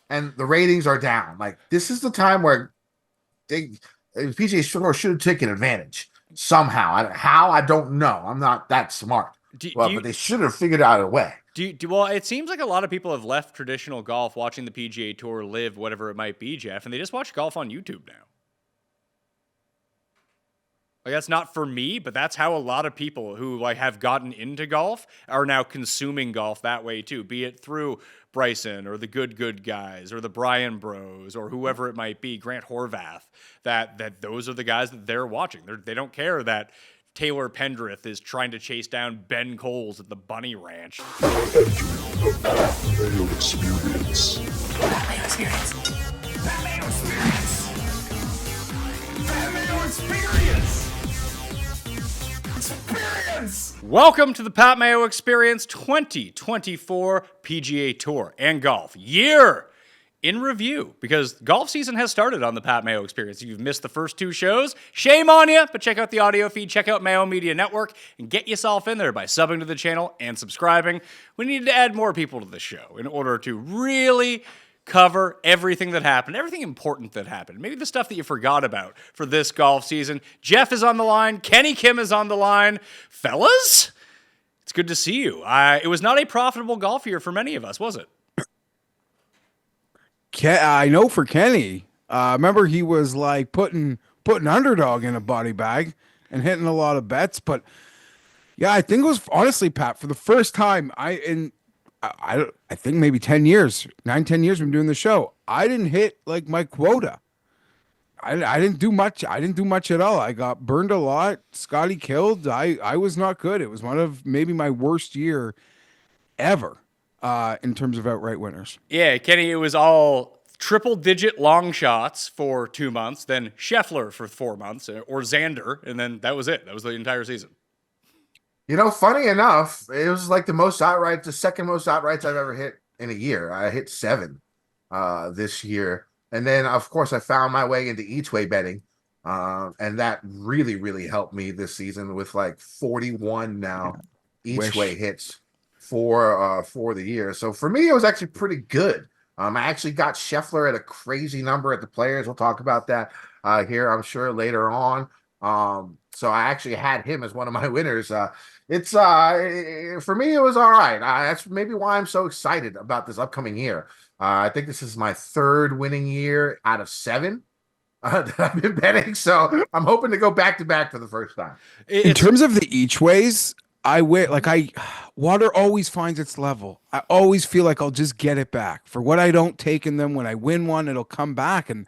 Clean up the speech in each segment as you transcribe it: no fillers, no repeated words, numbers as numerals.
and the ratings are down. Like this is the time where they PGA Tour should have taken advantage somehow. How I don't know. I'm not that smart, Do but you they should have figured out a way. well, it seems like a lot of people have left traditional golf watching the PGA Tour live, whatever it might be, Jeff, and they just watch golf on YouTube now. Like that's not for me, but that's how a lot of people who like have gotten into golf are now consuming golf that way too. Be it through Bryson or the good guys or the Brian Bros or whoever it might be, Grant Horvath. That those are the guys that they're watching. They don't care that Taylor Pendrith is trying to chase down Ben Coles at the Bunny Ranch. Mayo experience. Mayo experience. Mayo experience. Mayo experience. Experience. Welcome to the Pat Mayo Experience 2024 PGA Tour and Golf Year in Review, because golf season has started on the Pat Mayo Experience. If you've missed the first two shows, shame on you, but check out the audio feed, check out Mayo Media Network, and get yourself in there by subbing to the channel and subscribing. We need to add more people to the show in order to really cover everything that happened, everything important that happened, maybe the stuff that you forgot about for this golf season. Jeff is on the line. Kenny Kim is on the line. Fellas, it's good to see you. It was not a profitable golf year for many of us, was it? I know for Kenny. Remember he was like putting underdog in a body bag and hitting a lot of bets. But yeah, I think it was honestly, Pat, for the first time I think maybe 10 years, 9-10 years from doing the show, I didn't hit like my quota. I didn't do much. I didn't do much at all. I got burned a lot. Scotty killed. I was not good. It was one of maybe my worst year ever in terms of outright winners. Yeah, Kenny, it was all triple-digit long shots for 2 months, then Scheffler for 4 months, or Xander, and then that was it. That was the entire season. Funny enough, it was like the second most outrights I've ever hit in a year. I hit 7 this year. And then, of course, I found my way into each way betting. And that really, really helped me this season with like 41 now each way hits for the year. So for me, it was actually pretty good. I actually got Scheffler at a crazy number at the Players. We'll talk about that here, I'm sure, later on. So I actually had him as one of my winners. It's for me, it was all right. That's maybe why I'm so excited about this upcoming year. I think this is my 3rd winning year out of 7 that I've been betting. So I'm hoping to go back to back for the first time. In terms of the each ways, water always finds its level. I always feel like I'll just get it back for what I don't take in them. When I win one, it'll come back. And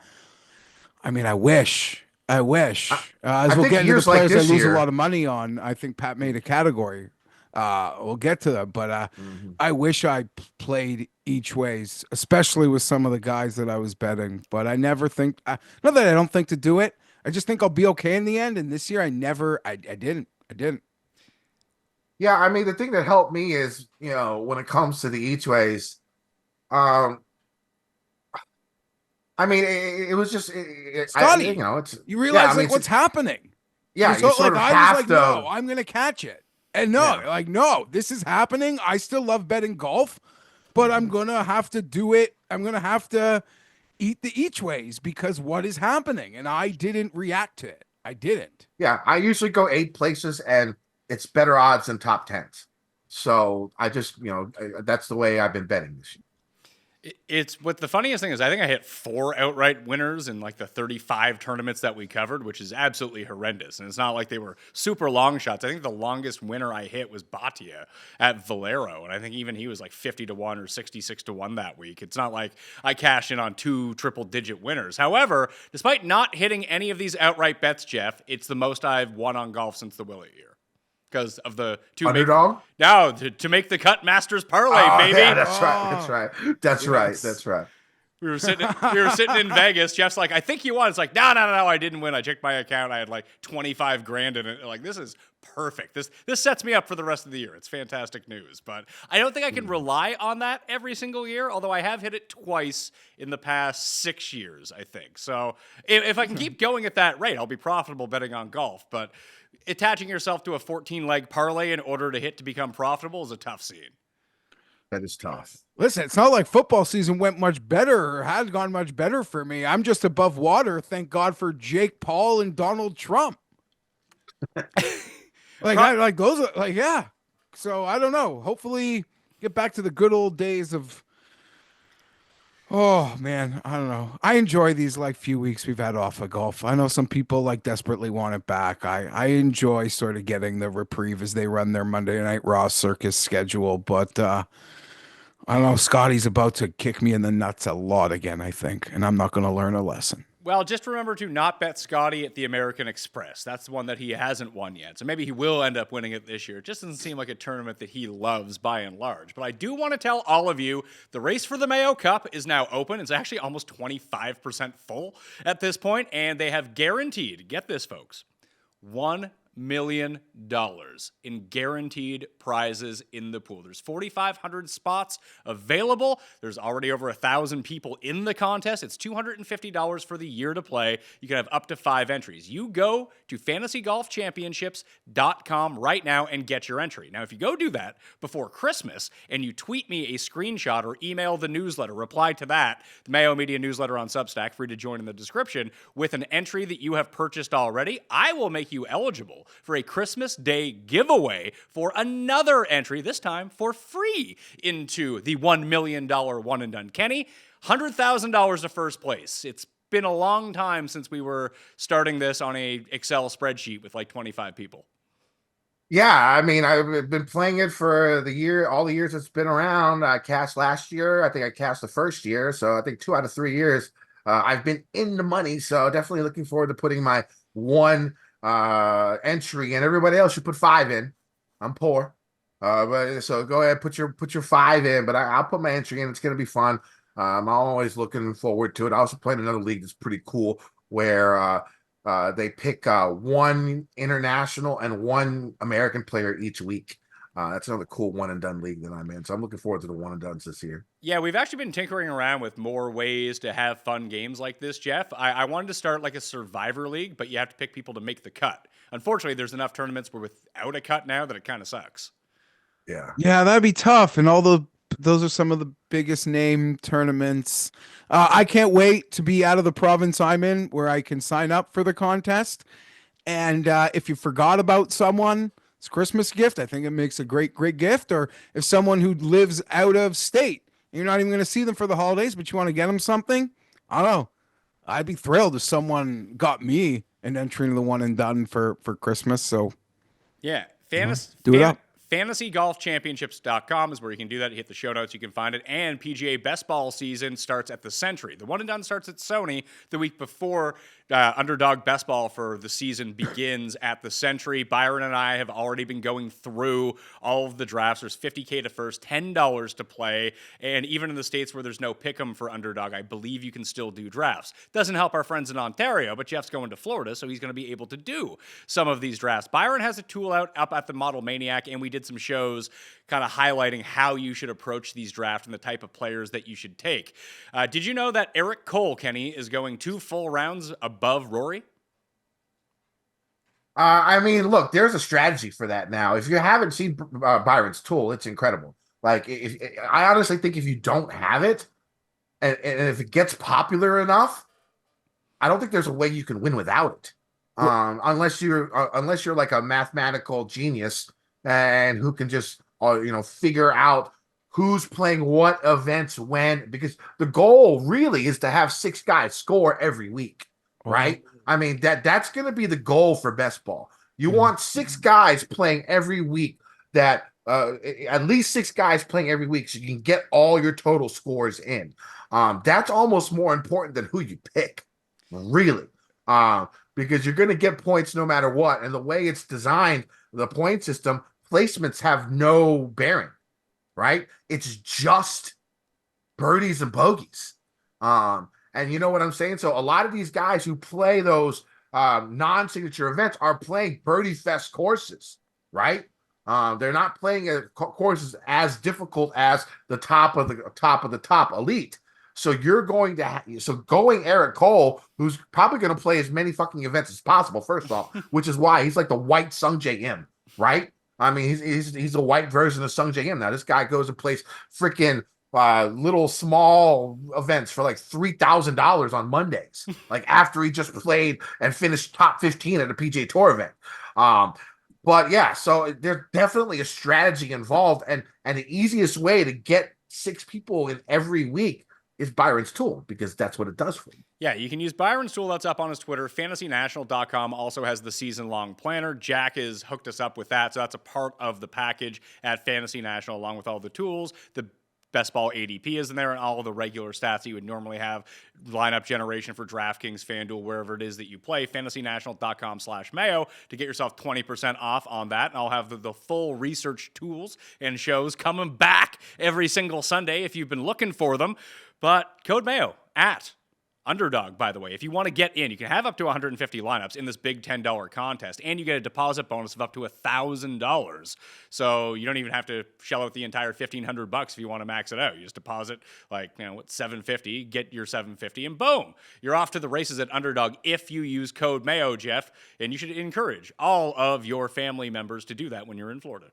I mean, I wish. As we'll get into the players I lose a lot of money on, I think Pat made a category. We'll get to that, but I wish I played each ways, especially with some of the guys that I was betting. But I never think, not that I don't think to do it. I just think I'll be okay in the end. And this year, I didn't. Yeah, I mean, the thing that helped me is, when it comes to the each ways, I mean, it was just, Scotty, you realize what's happening. Yeah, so, I was like, no, I'm gonna catch it, and no, this is happening. I still love betting golf, but I'm gonna have to do it. I'm gonna have to eat the each ways because what is happening, and I didn't react to it. I didn't. Yeah, I usually go 8 places, and it's better odds than top 10s. So I just, that's the way I've been betting this year. It's what the funniest thing is, I think I hit 4 outright winners in like the 35 tournaments that we covered, which is absolutely horrendous. And it's not like they were super long shots. I think the longest winner I hit was Bhatia at Valero. And I think even he was like 50-1 or 66-1 that week. It's not like I cashed in on 2 triple-digit winners. However, despite not hitting any of these outright bets, Jeff, it's the most I've won on golf since the Willett year. Because of the 2 underdog? To make the cut Masters parlay, baby. Yeah, that's right. We were sitting in Vegas. Jeff's like, I think you won. It's like, no, I didn't win. I checked my account. I had like 25 grand in it. Like, this is perfect. This sets me up for the rest of the year. It's fantastic news. But I don't think I can rely on that every single year, although I have hit it twice in the past 6 years, I think. So if I can keep going at that rate, I'll be profitable betting on golf. But attaching yourself to a 14-leg parlay in order to become profitable is a tough scene. That is tough. Listen, it's not like football season went much better or had gone much better for me. I'm just above water. Thank God for Jake Paul and Donald Trump. I like those are like, yeah. So I don't know. Hopefully get back to the good old days of, oh man, I don't know. I enjoy these like few weeks we've had off of golf. I know some people like desperately want it back. I enjoy sort of getting the reprieve as they run their Monday Night Raw circus schedule, but I don't know. Scotty's about to kick me in the nuts a lot again, I think, and I'm not going to learn a lesson. Well, just remember to not bet Scotty at the American Express. That's the one that he hasn't won yet. So maybe he will end up winning it this year. It just doesn't seem like a tournament that he loves by and large. But I do want to tell all of you, the race for the Mayo Cup is now open. It's actually almost 25% full at this point, and they have guaranteed, get this, folks, $1 million in guaranteed prizes in the pool. There's 4,500 spots available. There's already over 1,000 people in the contest. It's $250 for the year to play. You can have up to 5 entries. You go to fantasygolfchampionships.com right now and get your entry. Now, if you go do that before Christmas and you tweet me a screenshot or email the newsletter, reply to that, the Mayo Media newsletter on Substack, free to join in the description, with an entry that you have purchased already, I will make you eligible for a Christmas Day giveaway for another entry, this time for free, into the $1 million one and done. Kenny, $100,000 to first place. It's been a long time since we were starting this on a Excel spreadsheet with like 25 people. Yeah, I mean, I've been playing it for all the years it's been around. I cashed last year. I think I cashed the first year. So I think 2 out of 3 years I've been in the money. So definitely looking forward to putting my one entry, and everybody else should put 5 in. I'm poor, but so go ahead, put your 5 in. But I'll put my entry in. It's gonna be fun. I'm always looking forward to it. I also played another league that's pretty cool where they pick 1 international and 1 American player each week. That's another cool one and done league that I'm in. So I'm looking forward to the one and dones this year. Yeah, we've actually been tinkering around with more ways to have fun games like this, Geoff. I wanted to start like a Survivor League, but you have to pick people to make the cut. Unfortunately, there's enough tournaments where without a cut now that it kind of sucks. Yeah. Yeah, that'd be tough. And those are some of the biggest name tournaments. I can't wait to be out of the province I'm in where I can sign up for the contest. And if you forgot about someone, it's a Christmas gift. I think it makes a great gift. Or if someone who lives out of state, you're not even going to see them for the holidays, but you want to get them something, I don't know. I'd be thrilled if someone got me an entry into the one and done for Christmas. So yeah, do it up. FantasyGolfChampionships.com is where you can do that. You hit the show notes, you can find it. And PGA Best Ball season starts at the Century. The one and done starts at Sony the week before Underdog Best Ball for the season begins at the Century. Byron and I have already been going through all of the drafts. There's $50K to first, $10 to play. And even in the states where there's no pick'em for Underdog, I believe you can still do drafts. Doesn't help our friends in Ontario, but Jeff's going to Florida, so he's going to be able to do some of these drafts. Byron has a tool out up at the Model Maniac, and we did some shows kind of highlighting how you should approach these drafts and the type of players that you should take. Did you know that Eric Cole, Kenny, is going 2 full rounds above Rory? I mean, look, there's a strategy for that now. If you haven't seen Byron's tool, it's incredible. Like, I honestly think if you don't have it, and if it gets popular enough, I don't think there's a way you can win without it. Unless you're like a mathematical genius and who can just figure out who's playing what events when, because the goal really is to have 6 guys score every week, right? I mean, that's going to be the goal for best ball. You want 6 guys playing every week, that at least 6 guys playing every week, so you can get all your total scores in. That's almost more important than who you pick, really, because you're going to get points no matter what. And the way it's designed, the point system, placements have no bearing, right? It's just birdies and bogeys. And you know what I'm saying? So a lot of these guys who play those non-signature events are playing birdie fest courses, right? They're not playing courses as difficult as the top of the top elite. So you're going to going Eric Cole, who's probably going to play as many fucking events as possible, first of all, which is why he's like the white Sung J M, right? I mean, he's a white version of Sung J M now. This guy goes and plays freaking little small events for like $3,000 on Mondays, like after he just played and finished top 15 at a PGA Tour event. But yeah, so there's definitely a strategy involved, and the easiest way to get 6 people in every week is Byron's tool, because that's what it does for you. Yeah, you can use Byron's tool. That's up on his Twitter. FantasyNational.com also has the season-long planner. Jack has hooked us up with that, so that's a part of the package at Fantasy National, along with all the tools. The best ball ADP is in there, and all of the regular stats that you would normally have. Lineup generation for DraftKings, FanDuel, wherever it is that you play. FantasyNational.com/Mayo to get yourself 20% off on that. And I'll have the full research tools and shows coming back every single Sunday if you've been looking for them. But code Mayo at Underdog, by the way. If you want to get in, you can have up to 150 lineups in this big $10 contest, and you get a deposit bonus of up to $1,000. So you don't even have to shell out the entire $1,500 if you want to max it out. You just deposit like, $750, get your $750, and boom, you're off to the races at Underdog if you use code Mayo, Jeff. And you should encourage all of your family members to do that when you're in Florida.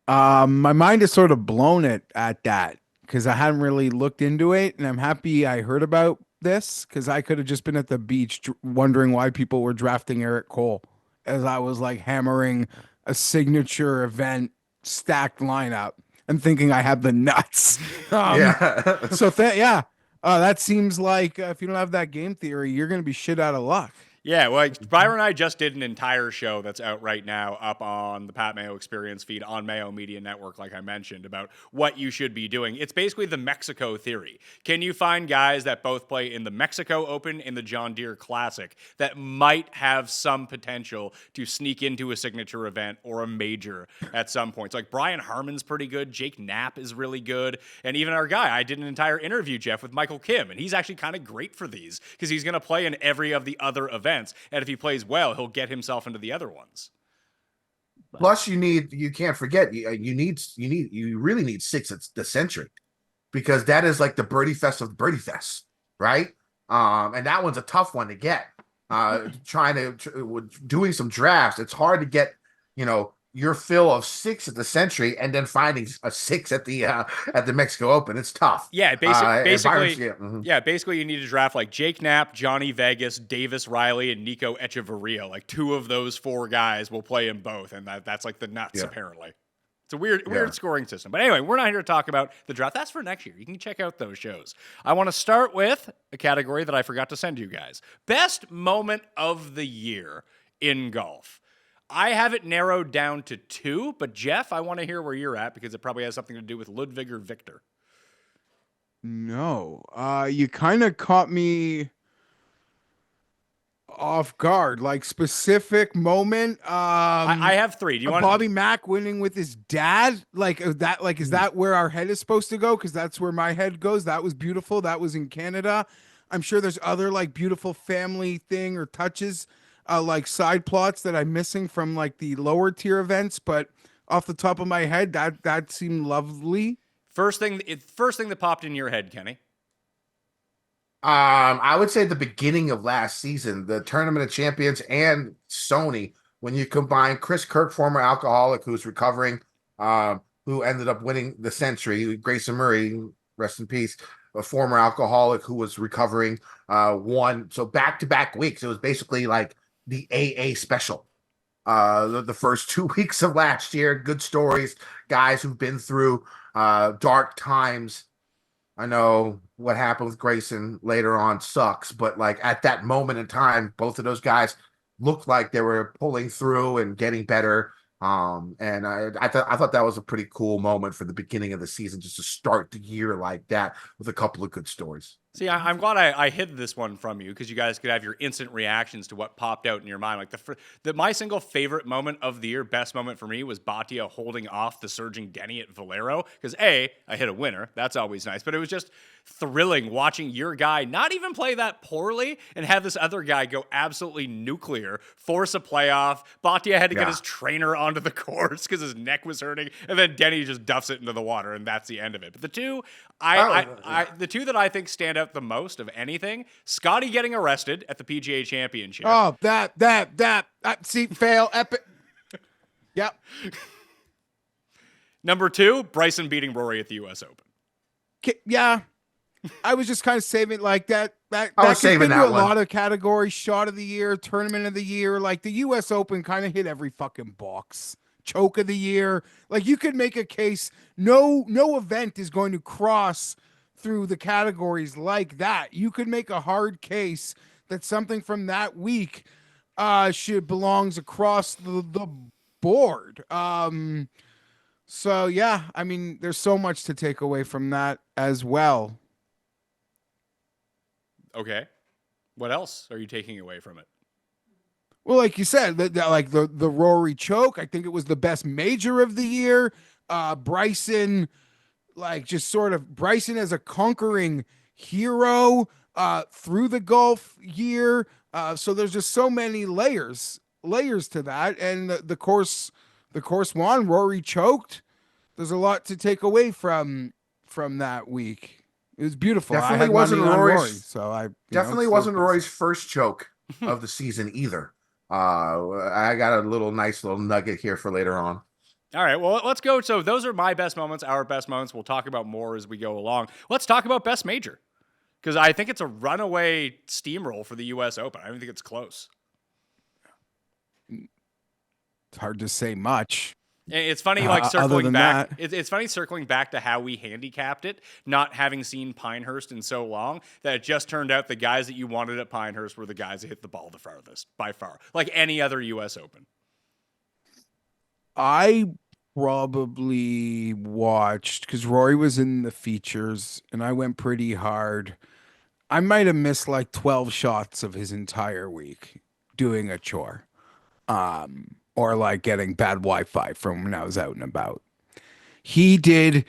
My mind is sort of blown at that, because I hadn't really looked into it, and I'm happy I heard about this, because I could have just been at the beach wondering why people were drafting Eric Cole as I was like hammering a signature event stacked lineup and thinking I had the nuts. Yeah. So that seems like if you don't have that game theory, you're going to be shit out of luck. Yeah, well, Byron and I just did an entire show that's out right now up on the Pat Mayo Experience feed on Mayo Media Network, like I mentioned, about what you should be doing. It's basically the Mexico theory. Can you find guys that both play in the Mexico Open and the John Deere Classic that might have some potential to sneak into a signature event or a major at some points? Like Brian Harmon's pretty good. Jake Knapp is really good. And even our guy, I did an entire interview, Jeff, with Michael Kim, and he's actually kind of great for these because he's going to play in every of the other events. And if he plays well, he'll get himself into the other ones. Plus, you can't forget, you really need 6 at the Century, because that is like the birdie fest of the birdie fest, right? And that one's a tough one to get. Doing some drafts, it's hard to get, your fill of 6 at the Century and then finding a 6 at the Mexico Open. It's tough. Yeah, basically, mm-hmm. You need to draft like Jake Knapp, Johnny Vegas, Davis Riley, and Nico Echeverria. Like 2 of those 4 guys will play in both, and that's like the nuts apparently. It's a weird scoring system. But anyway, we're not here to talk about the draft. That's for next year. You can check out those shows. I want to start with a category that I forgot to send you guys. Best moment of the year in golf. I have it narrowed down to 2, but Jeff, I want to hear where you're at because it probably has something to do with Ludwig or Victor. No, you kind of caught me off guard, like specific moment. I have 3. Do you want Bobby Mack winning with his dad? Is that where our head is supposed to go? Because that's where my head goes. That was beautiful. That was in Canada. I'm sure there's other like beautiful family thing or touches. Like side plots that I'm missing from like the lower tier events, but off the top of my head, that seemed lovely. First thing that popped in your head, Kenny. I would say the beginning of last season, the Tournament of Champions and Sony, when you combine Chris Kirk, former alcoholic who's recovering, who ended up winning the Century, Grayson Murray, rest in peace, a former alcoholic who was recovering, won. So back-to-back weeks, it was basically like the AA special. The first 2 weeks of last year, good stories, guys who've been through dark times. I know what happened with Grayson later on sucks, but like at that moment in time, both of those guys looked like they were pulling through and getting better. And I thought that was a pretty cool moment for the beginning of the season, just to start the year like that with a couple of good stories. See, I'm glad I hid this one from you because you guys could have your instant reactions to what popped out in your mind. Like my single favorite moment of the year, best moment for me, was Bhatia holding off the surging Denny at Valero. Because I hit a winner. That's always nice. But it was just thrilling watching your guy not even play that poorly and have this other guy go absolutely nuclear, force a playoff. Bhatia had to get his trainer onto the course because his neck was hurting, and then Denny just duffs it into the water, and that's the end of it. But the two that I think stand out the most of anything, Scotty getting arrested at the PGA Championship. Oh, that see, fail, epic. Yep. Number 2, Bryson beating Rory at the U.S. Open. Yeah. I was just kind of saving like that. That I was could saving fit into that a one. lot of categories. Shot of the year, tournament of the year. Like the U.S. Open kind of hit every fucking box. Choke of the year. Like you could make a case. No event is going to cross through the categories like that. You could make a hard case that something from that week should belongs across the board. So yeah, I mean, there's so much to take away from that as well. Okay. What else are you taking away from it? Well, like you said, like the Rory choke, I think it was the best major of the year. Bryson, like just sort of Bryson as a conquering hero through the golf year. So there's just so many layers to that, and the course won. Rory choked. There's a lot to take away from that week. It was beautiful. I Definitely had wasn't money on Rory, Rory's. so I Definitely so wasn't pissed. Rory's first choke of the season either. I got a nice little nugget here for later on. All right, well, let's go. So those are my best moments, our best moments. We'll talk about more as we go along. Let's talk about best major, because I think it's a runaway steamroll for the U.S. Open. I don't think it's close. It's hard to say much. It's funny, like other circling than back. that. It's funny circling back to how we handicapped it, not having seen Pinehurst in so long, that it just turned out the guys that you wanted at Pinehurst were the guys that hit the ball the farthest by far, like any other U.S. Open. I probably watched because Rory was in the features and I went pretty hard. I might have missed like 12 shots of his entire week doing a chore. Or like getting bad Wi-Fi from when I was out and about. He did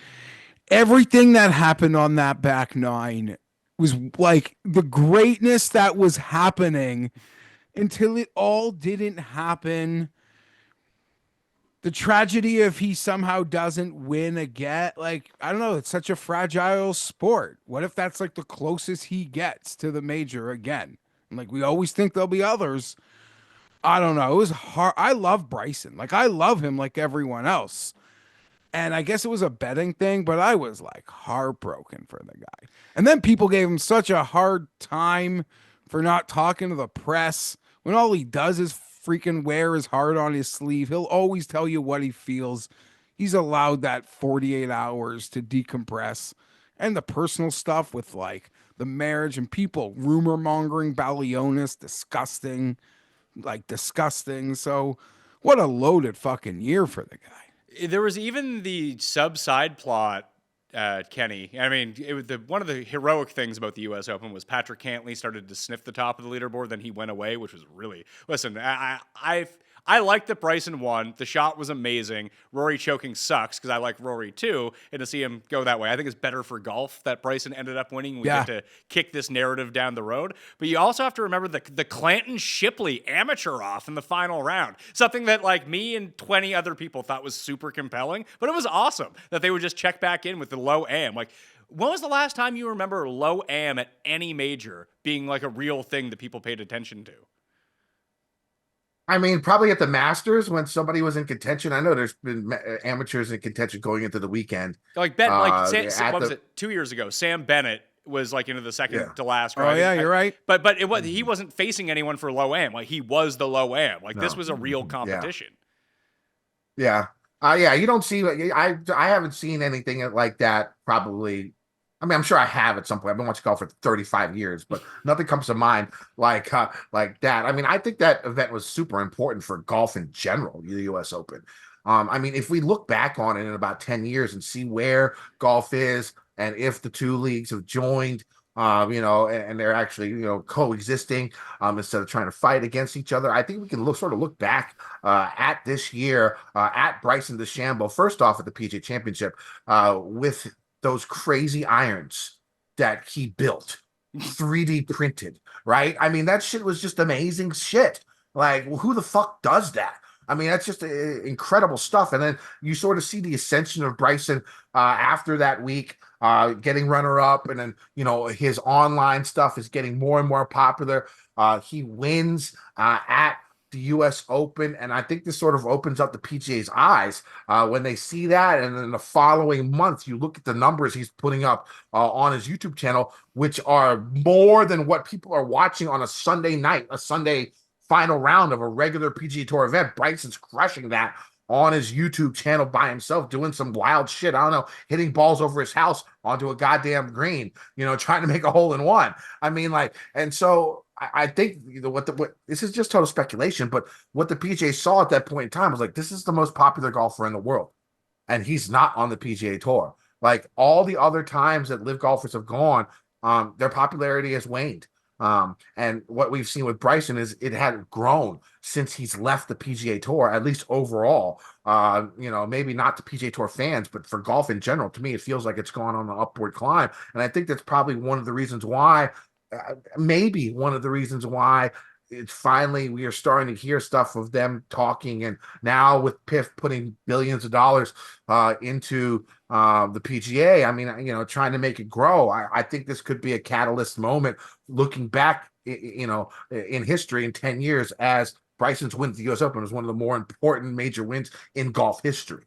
everything that happened on that back nine was like the greatness that was happening until it all didn't happen. The tragedy if he somehow doesn't win again, like, I don't know, it's such a fragile sport. What if that's like the closest he gets to the major again? And like we always think there'll be others. I don't know. It was hard. I love Bryson. Like I love him like everyone else. And I guess it was a betting thing, but I was like heartbroken for the guy. And then people gave him such a hard time for not talking to the press when all he does is freaking wear his heart on his sleeve. He'll always tell you what he feels. He's allowed that 48 hours to decompress. And the personal stuff with like the marriage and people rumor mongering Balionis, disgusting. So what a loaded fucking year for the guy. There was even the side plot, Kenny. I mean, one of the heroic things about the U.S. Open was Patrick Cantley started to sniff the top of the leaderboard, then he went away, which was really... Listen, I liked that Bryson won. The shot was amazing. Rory choking sucks because I like Rory too, and to see him go that way, I think it's better for golf that Bryson ended up winning. We get to kick this narrative down the road. But you also have to remember the Clanton Shipley amateur off in the final round. Something that like me and 20 other people thought was super compelling, but it was awesome that they would just check back in with the low am. Like, when was the last time you remember low am at any major being like a real thing that people paid attention to? I mean, probably at the Masters when somebody was in contention. I know there's been amateurs in contention going into the weekend. Like Ben, what was it? 2 years ago, Sam Bennett was like into the second to last round. Oh yeah, you're right. But it was he wasn't facing anyone for low am. Like he was the low am. Like this was a real competition. Yeah. Yeah. You don't see. I haven't seen anything like that. Probably. I mean, I'm sure I have at some point. I've been watching golf for 35 years, but nothing comes to mind like that. I mean, I think that event was super important for golf in general, the U.S. Open. I mean, if we look back on it in about 10 years and see where golf is and if the two leagues have joined, and they're actually, coexisting instead of trying to fight against each other, I think we can look back at this year at Bryson DeChambeau, first off at the PGA Championship with those crazy irons that he built, 3D printed, right? I mean, that shit was just amazing shit. Like, who the fuck does that? I mean, that's just incredible stuff. And then you sort of see the ascension of Bryson after that week, getting runner-up. And then, his online stuff is getting more and more popular. He wins at the U.S. Open, and I think this sort of opens up the PGA's eyes when they see that. And then the following month, you look at the numbers he's putting up on his YouTube channel, which are more than what people are watching on a Sunday night, a Sunday final round of a regular PGA Tour event. Bryson's crushing that on his YouTube channel by himself, doing some wild shit. I don't know, hitting balls over his house onto a goddamn green, trying to make a hole in one. I mean, and so I think what this is just total speculation, but what the PGA saw at that point in time was like, this is the most popular golfer in the world, and he's not on the PGA Tour. Like all the other times that live golfers have gone, their popularity has waned. And what we've seen with Bryson is it had grown since he's left the PGA Tour, at least overall. Maybe not the PGA Tour fans, but for golf in general, to me, it feels like it's gone on an upward climb. And I think that's probably one of the reasons why, it's finally we are starting to hear stuff of them talking, and now with PIF putting billions of dollars into the PGA, I mean, trying to make it grow. I think this could be a catalyst moment looking back, in history in 10 years, as Bryson's win at the U.S. Open was one of the more important major wins in golf history.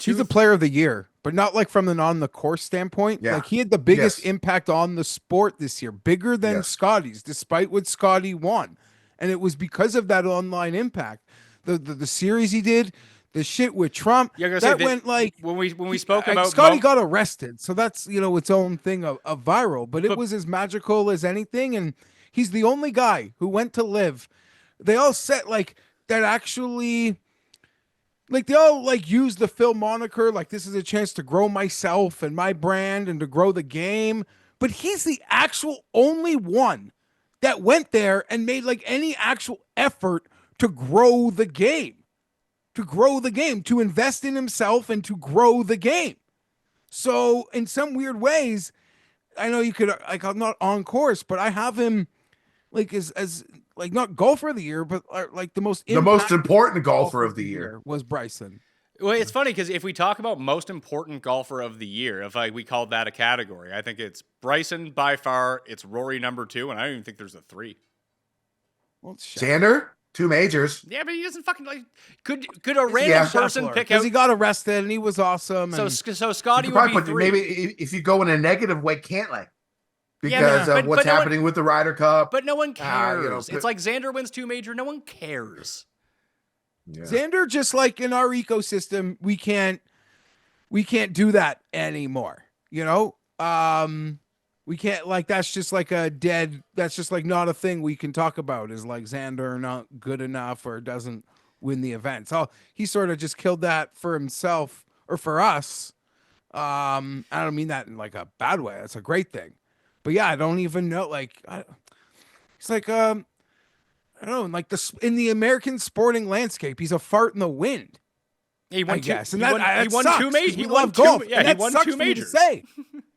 He's the player of the year, but not like from an on the course standpoint. Yeah. Like he had the biggest impact on the sport this year, bigger than Scotty's, despite what Scotty won. And it was because of that online impact. The series he did, the shit with Trump, went like when we spoke about Scotty got arrested, so that's its own thing of viral. But it was as magical as anything, and he's the only guy who went to live. They all said like that actually. Like they all like use the Phil moniker, like this is a chance to grow myself and my brand and to grow the game. But he's the actual only one that went there and made like any actual effort to grow the game, to invest in himself and to grow the game. So in some weird ways, I know you could like I'm not on course, but I have him like as like not golfer of the year, but like the most important golfer of the year was Bryson. Well, it's funny because if we talk about most important golfer of the year, if we called that a category, I think it's Bryson by far. It's Rory number 2, and I don't even think there's a 3. Well, Xander, 2 majors. Yeah, but he doesn't fucking like. Could a random person pick out? Because he got arrested and he was awesome. So Scotty would be 3. Maybe if you go in a negative way, Cantlay. Because of what's happening with the Ryder Cup. But no one cares. It's like Xander wins 2 major. No one cares. Yeah. Xander, just like in our ecosystem, we can't do that anymore. We can't like that's just like that's just like not a thing we can talk about is like Xander not good enough or doesn't win the event. So he sort of just killed that for himself or for us. I don't mean that in like a bad way. That's a great thing. But yeah, I don't even know. Like, it's like I don't know. Like in the American sporting landscape, he's a fart in the wind. He won 2. And he won 2 majors. He won golf. Yeah, he won 2 majors. Say.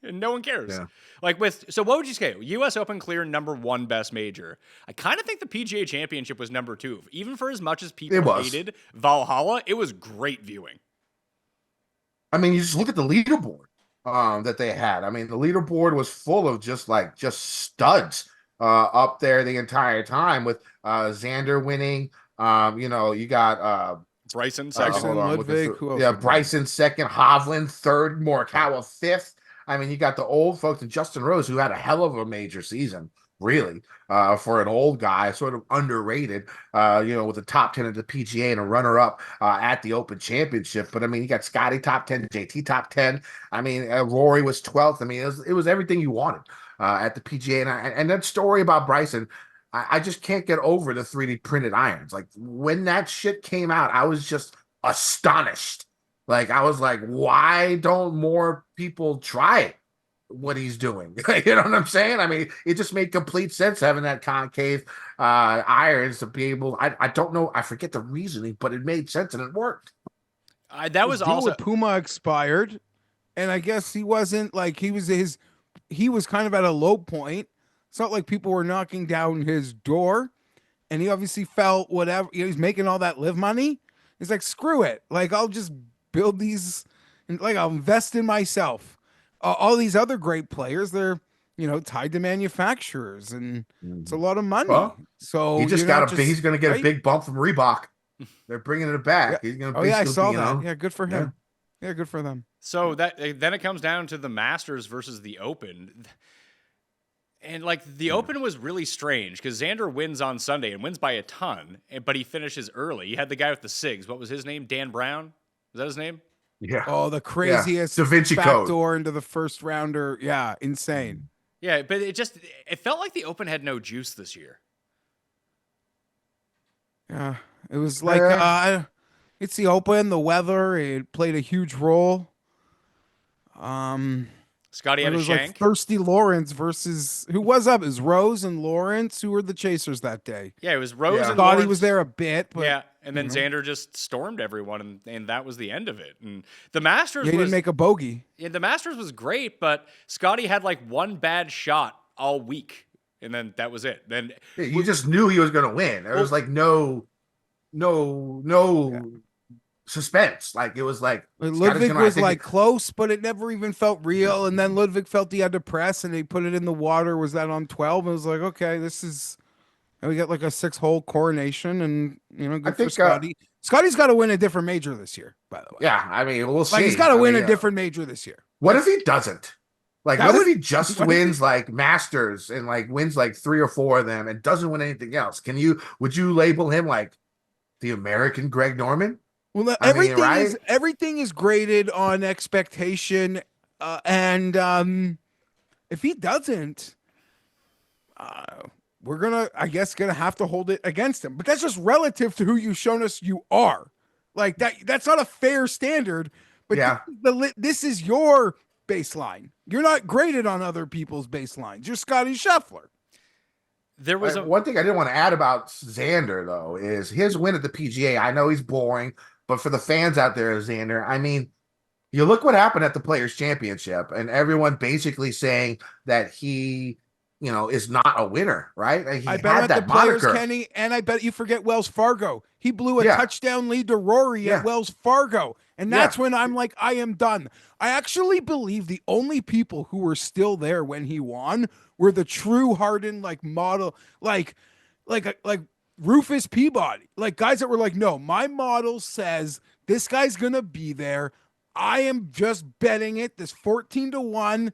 And no one cares. Yeah. So what would you say? U.S. Open clear number 1 best major. I kind of think the PGA Championship was number 2. Even for as much as people hated Valhalla, it was great viewing. I mean, you just look at the leaderboard that they had. I mean, the leaderboard was full of just studs up there the entire time with Xander winning. You got Bryson second. Bryson second, Hovland third, Morikawa fifth. I mean, you got the old folks and Justin Rose, who had a hell of a major season, really, for an old guy, sort of underrated, with the top 10 of the PGA and a runner-up at the Open Championship. But, I mean, you got Scotty top 10, JT top 10. I mean, Rory was 12th. I mean, it was everything you wanted at the PGA. And that story about Bryson, I just can't get over the 3D printed irons. Like, when that shit came out, I was just astonished. Like, I was like, why don't more people try what he's doing? You know what I'm saying? I mean, it just made complete sense having that concave irons to be able. I don't know. I forget the reasoning, but it made sense and it worked. That was also with Puma expired, and I guess he wasn't like he was kind of at a low point. It's not like people were knocking down his door, and he obviously felt whatever. He's making all that live money. He's like, screw it. Like, I'll just build these, and like I'll invest in myself. All these other great players, they're tied to manufacturers, and it's a lot of money. Well, So he just you're not got he's going to get a right? big bump from Reebok. They're bringing it back. Yeah. He's going to Oh yeah, I basically, saw that. Yeah, good for him. Yeah, good for them. So then it comes down to the Masters versus the Open. And like the Open was really strange because Xander wins on Sunday and wins by a ton, but he finishes early. You had the guy with the SIGs. What was his name? Dan Brown? Is that his name? Yeah. Oh, the craziest Da Vinci Code. backdoor into the first rounder. Yeah, insane. Yeah, but it felt like the Open had no juice this year. Yeah, it was like it's the Open, the weather. It played a huge role. Scotty had It a was shank. like Thirsty Lawrence versus who was up? It was Rose and Lawrence who were the chasers that day. Yeah, it was Rose and Scotty Lawrence. was there a bit, but Yeah, and then Xander just stormed everyone, and that was the end of it. And the Masters he was didn't make a bogey. yeah, the Masters was great, but Scotty had like one bad shot all week, and then that was it. Then You just knew he was going to win. There was like no suspense. Like it was like Ludwig was like close, but it never even felt real. And then Ludwig felt he had to press, and he put it in the water. Was that on 12? It was like, okay, this is. And we got like a 6-hole coronation, and good for Scotty. Scotty's got to win a different major this year, by the way. Yeah, I mean, we'll see. Like he's got to win a different major this year. What if he doesn't? Like, That what if was- he just what if wins like Masters and like wins like 3 or 4 of them and doesn't win anything else? Would you label him like the American Greg Norman? Well, I mean, everything is graded on expectation, and if he doesn't, we're gonna have to hold it against him. But that's just relative to who you've shown us you are. Like that. That's not a fair standard. But Yeah. this is your baseline. You're not graded on other people's baselines. You're Scotty Scheffler. there was One thing I didn't want to add about Xander though is his win at the PGA. I know he's boring, but for the fans out there, Xander, I mean, you look what happened at the Players Championship, and everyone basically saying that he, is not a winner, right? Like, I he bet had at that the Players, moniker. Kenny, and I bet you forget Wells Fargo. He blew a Yeah. touchdown lead to Rory at Yeah. Wells Fargo. And that's Yeah. when I'm like, I am done. I actually believe the only people who were still there when he won were the true hardened, like model, like Rufus Peabody, like guys that were like, no, my model says this guy's going to be there. I am just betting it. This 14-1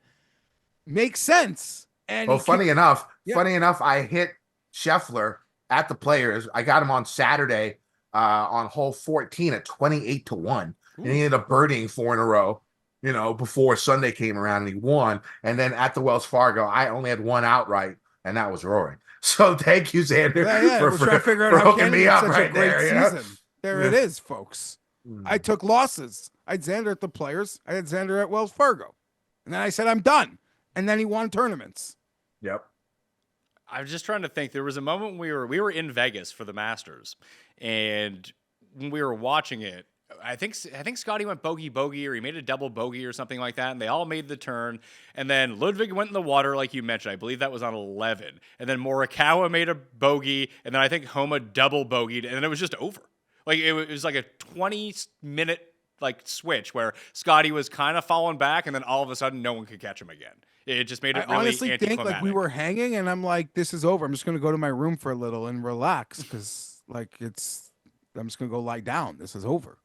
makes sense. And Well, funny enough, Yeah. I hit Scheffler at the Players. I got him on Saturday on hole 14 at 28-1, and he ended up birdieing 4 in a row. Before Sunday came around, and he won. And then at the Wells Fargo, I only had one outright, and that was Rory. So thank you, Xander, we're trying to figure out for how hooking Kenny me had up such right a great there. season. There it is, folks. I took losses. I had Xander at the Players. I had Xander at Wells Fargo. And then I said, I'm done. And then he won tournaments. Yep. I was just trying to think. There was a moment when we were in Vegas for the Masters, and when we were watching it, I think Scotty went bogey, or he made a double bogey or something like that, and they all made the turn. And then Ludwig went in the water, like you mentioned. I believe that was on 11. And then Morikawa made a bogey, and then I think Homa double bogeyed, and then it was just over. Like it was like a 20-minute like switch where Scotty was kind of falling back, and then all of a sudden, no one could catch him again. It just made it I really honestly think like we anticlimactic. were hanging, and I'm like, this is over. I'm just going to go to my room for a little and relax because I'm just going to go lie down. This is over.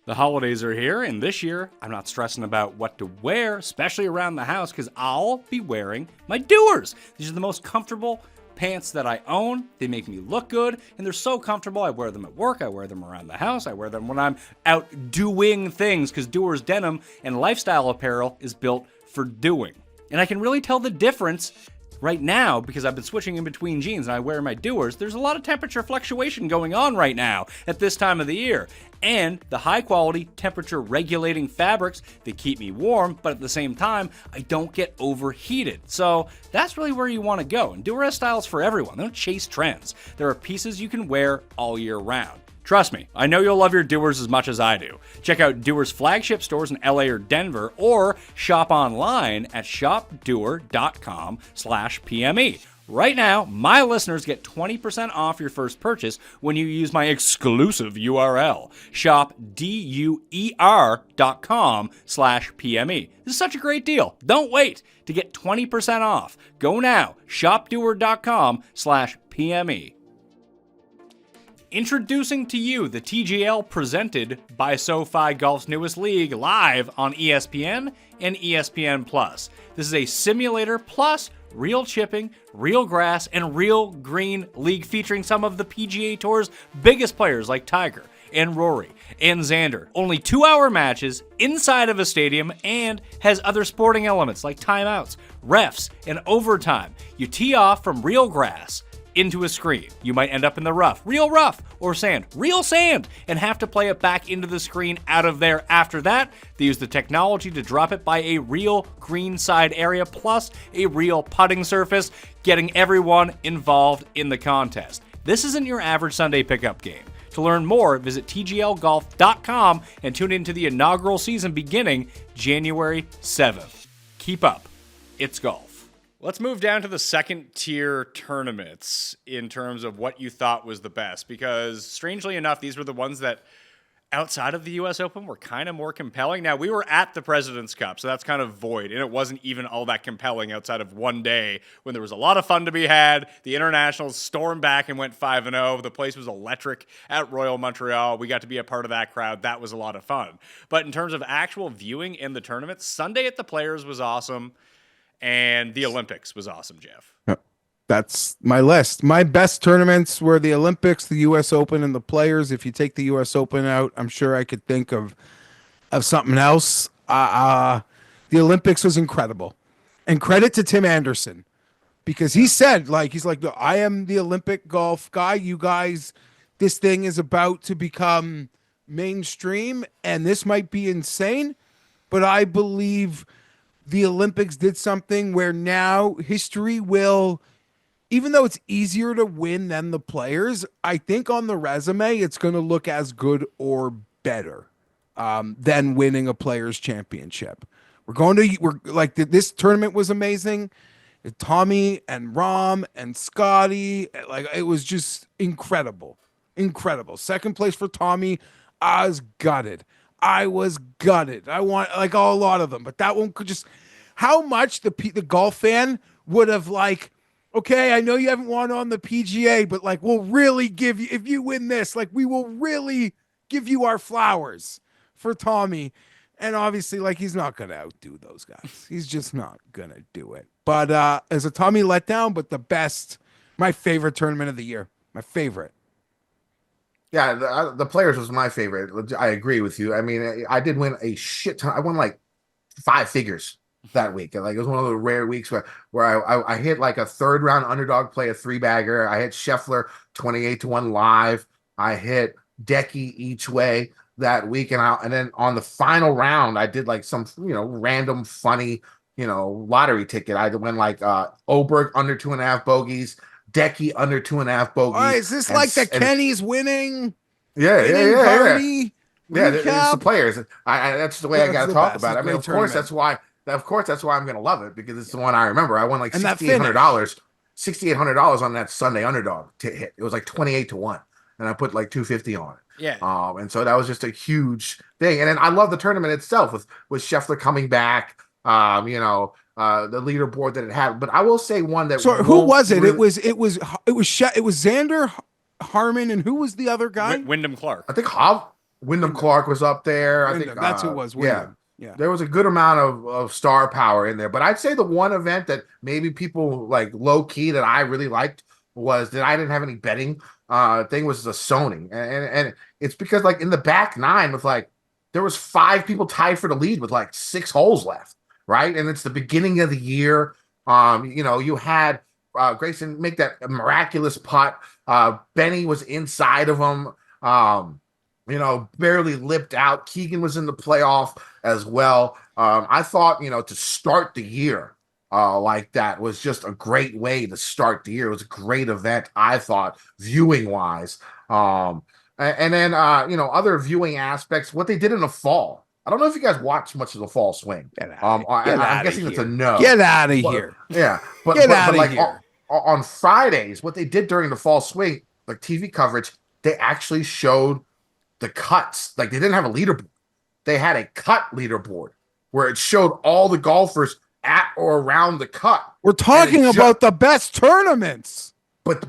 The holidays are here, and this year, I'm not stressing about what to wear, especially around the house, because I'll be wearing my Doers. These are the most comfortable pants that I own. They make me look good, and they're so comfortable. I wear them at work, I wear them around the house, I wear them when I'm out doing things, because Doers denim and lifestyle apparel is built for doing. And I can really tell the difference right now, because I've been switching in between jeans and I wear my Doers. There's a lot of temperature fluctuation going on right now at this time of the year. And the high quality temperature regulating fabrics, they keep me warm, but at the same time, I don't get overheated. So that's really where you want to go. And Doer has styles for everyone. They don't chase trends. There are pieces you can wear all year round. Trust me, I know you'll love your Doers as much as I do. Check out Doers flagship stores in LA or Denver, or shop online at shopdoer.com/PME. Right now, my listeners get 20% off your first purchase when you use my exclusive URL, shopdoer.com/PME. This is such a great deal. Don't wait to get 20% off. Go now, shopdoer.com/PME. Introducing to you the TGL presented by SoFi Golf's newest league, live on ESPN and ESPN+. This is a simulator plus real chipping, real grass, and real green league featuring some of the PGA Tour's biggest players like Tiger and Rory and Xander. Only 2-hour matches inside of a stadium, and has other sporting elements like timeouts, refs, and overtime. You tee off from real grass into a screen. You might end up in the rough, or sand, real sand, and have to play it back into the screen out of there. After that, they use the technology to drop it by a real green side area plus a real putting surface, getting everyone involved in the contest. This isn't your average Sunday pickup game. To learn more, visit tglgolf.com and tune into the inaugural season beginning January 7th. Keep up. It's golf. Let's move down to the second tier tournaments in terms of what you thought was the best, because strangely enough, these were the ones that outside of the US Open were kind of more compelling. Now, we were at the President's Cup, so that's kind of void, and it wasn't even all that compelling outside of one day when there was a lot of fun to be had. The internationals stormed back and went 5-0. The place was electric at Royal Montreal. We got to be a part of that crowd. That was a lot of fun. But in terms of actual viewing in the tournament, Sunday at the Players was awesome. And the Olympics was awesome, Geoff. That's my list. My best tournaments were the Olympics, the U.S. Open, and the Players. If you take the U.S. Open out, I'm sure I could think of something else. The Olympics was incredible. And credit to Tim Anderson, because he said, he's like, I am the Olympic golf guy. You guys, this thing is about to become mainstream, and this might be insane, but I believe the Olympics did something where now history will, even though it's easier to win than the Players, I think on the resume, it's going to look as good or better than winning a Players Championship. This tournament was amazing. Tommy and Rom and Scotty, it was just incredible. Incredible. Second place for Tommy. I was gutted. I want a lot of them, but that one could just, how much the golf fan would have okay, I know you haven't won on the PGA, but we'll really give you, if you win this, we will really give you our flowers for Tommy. And obviously, he's not going to outdo those guys. He's just not going to do it. But as a Tommy letdown, but my favorite tournament of the year, my favorite. Yeah, the Players was my favorite. I agree with you. I mean, I did win a shit ton. I won 5 figures that week. It was one of the rare weeks where I hit a third round underdog play, a 3-bagger. I hit Scheffler 28-1 live. I hit Decky each way that week, and then on the final round, I did some random funny lottery ticket. I went Oberg under 2.5 bogeys. Decky under 2.5 bogeys. Oh, is this Kenny's winning? Yeah. Party Yeah, it's the Players. That's the way I got to talk about it. I mean, of course, that's why I'm going to love it, because it's the one I remember. I won $6,800 on that Sunday underdog hit. It was 28-1, and I put 250 on it. Yeah. And so that was just a huge thing. And then I love the tournament itself with Scheffler coming back. The leaderboard that it had. But I will say one that. So who was it? It was Xander, Harmon, and who was the other guy? Wyndham Clark. I think Wyndham Clark was up there. I think that's who it was. Wyndham. Yeah. There was a good amount of star power in there. But I'd say the one event that maybe people low key that I really liked was that I didn't have any betting thing was the Sony. And it's because in the back 9 with there was 5 people tied for the lead with 6 holes left. Right. And it's the beginning of the year. You had Grayson make that miraculous putt. Benny was inside of him, barely lipped out. Keegan was in the playoff as well. I thought, to start the year like that was just a great way to start the year. It was a great event, I thought, viewing wise. And then other viewing aspects, what they did in the fall. I don't know if you guys watch much of the fall swing. I'm guessing it's a no. Get out of But- here. Yeah, but Get but, outta but like here. on Fridays, what they did during the fall swing, like TV coverage, they actually showed the cuts. Like they didn't have a leaderboard. They had a cut leaderboard where it showed all the golfers at or around the cut. We're talking about the best tournaments. But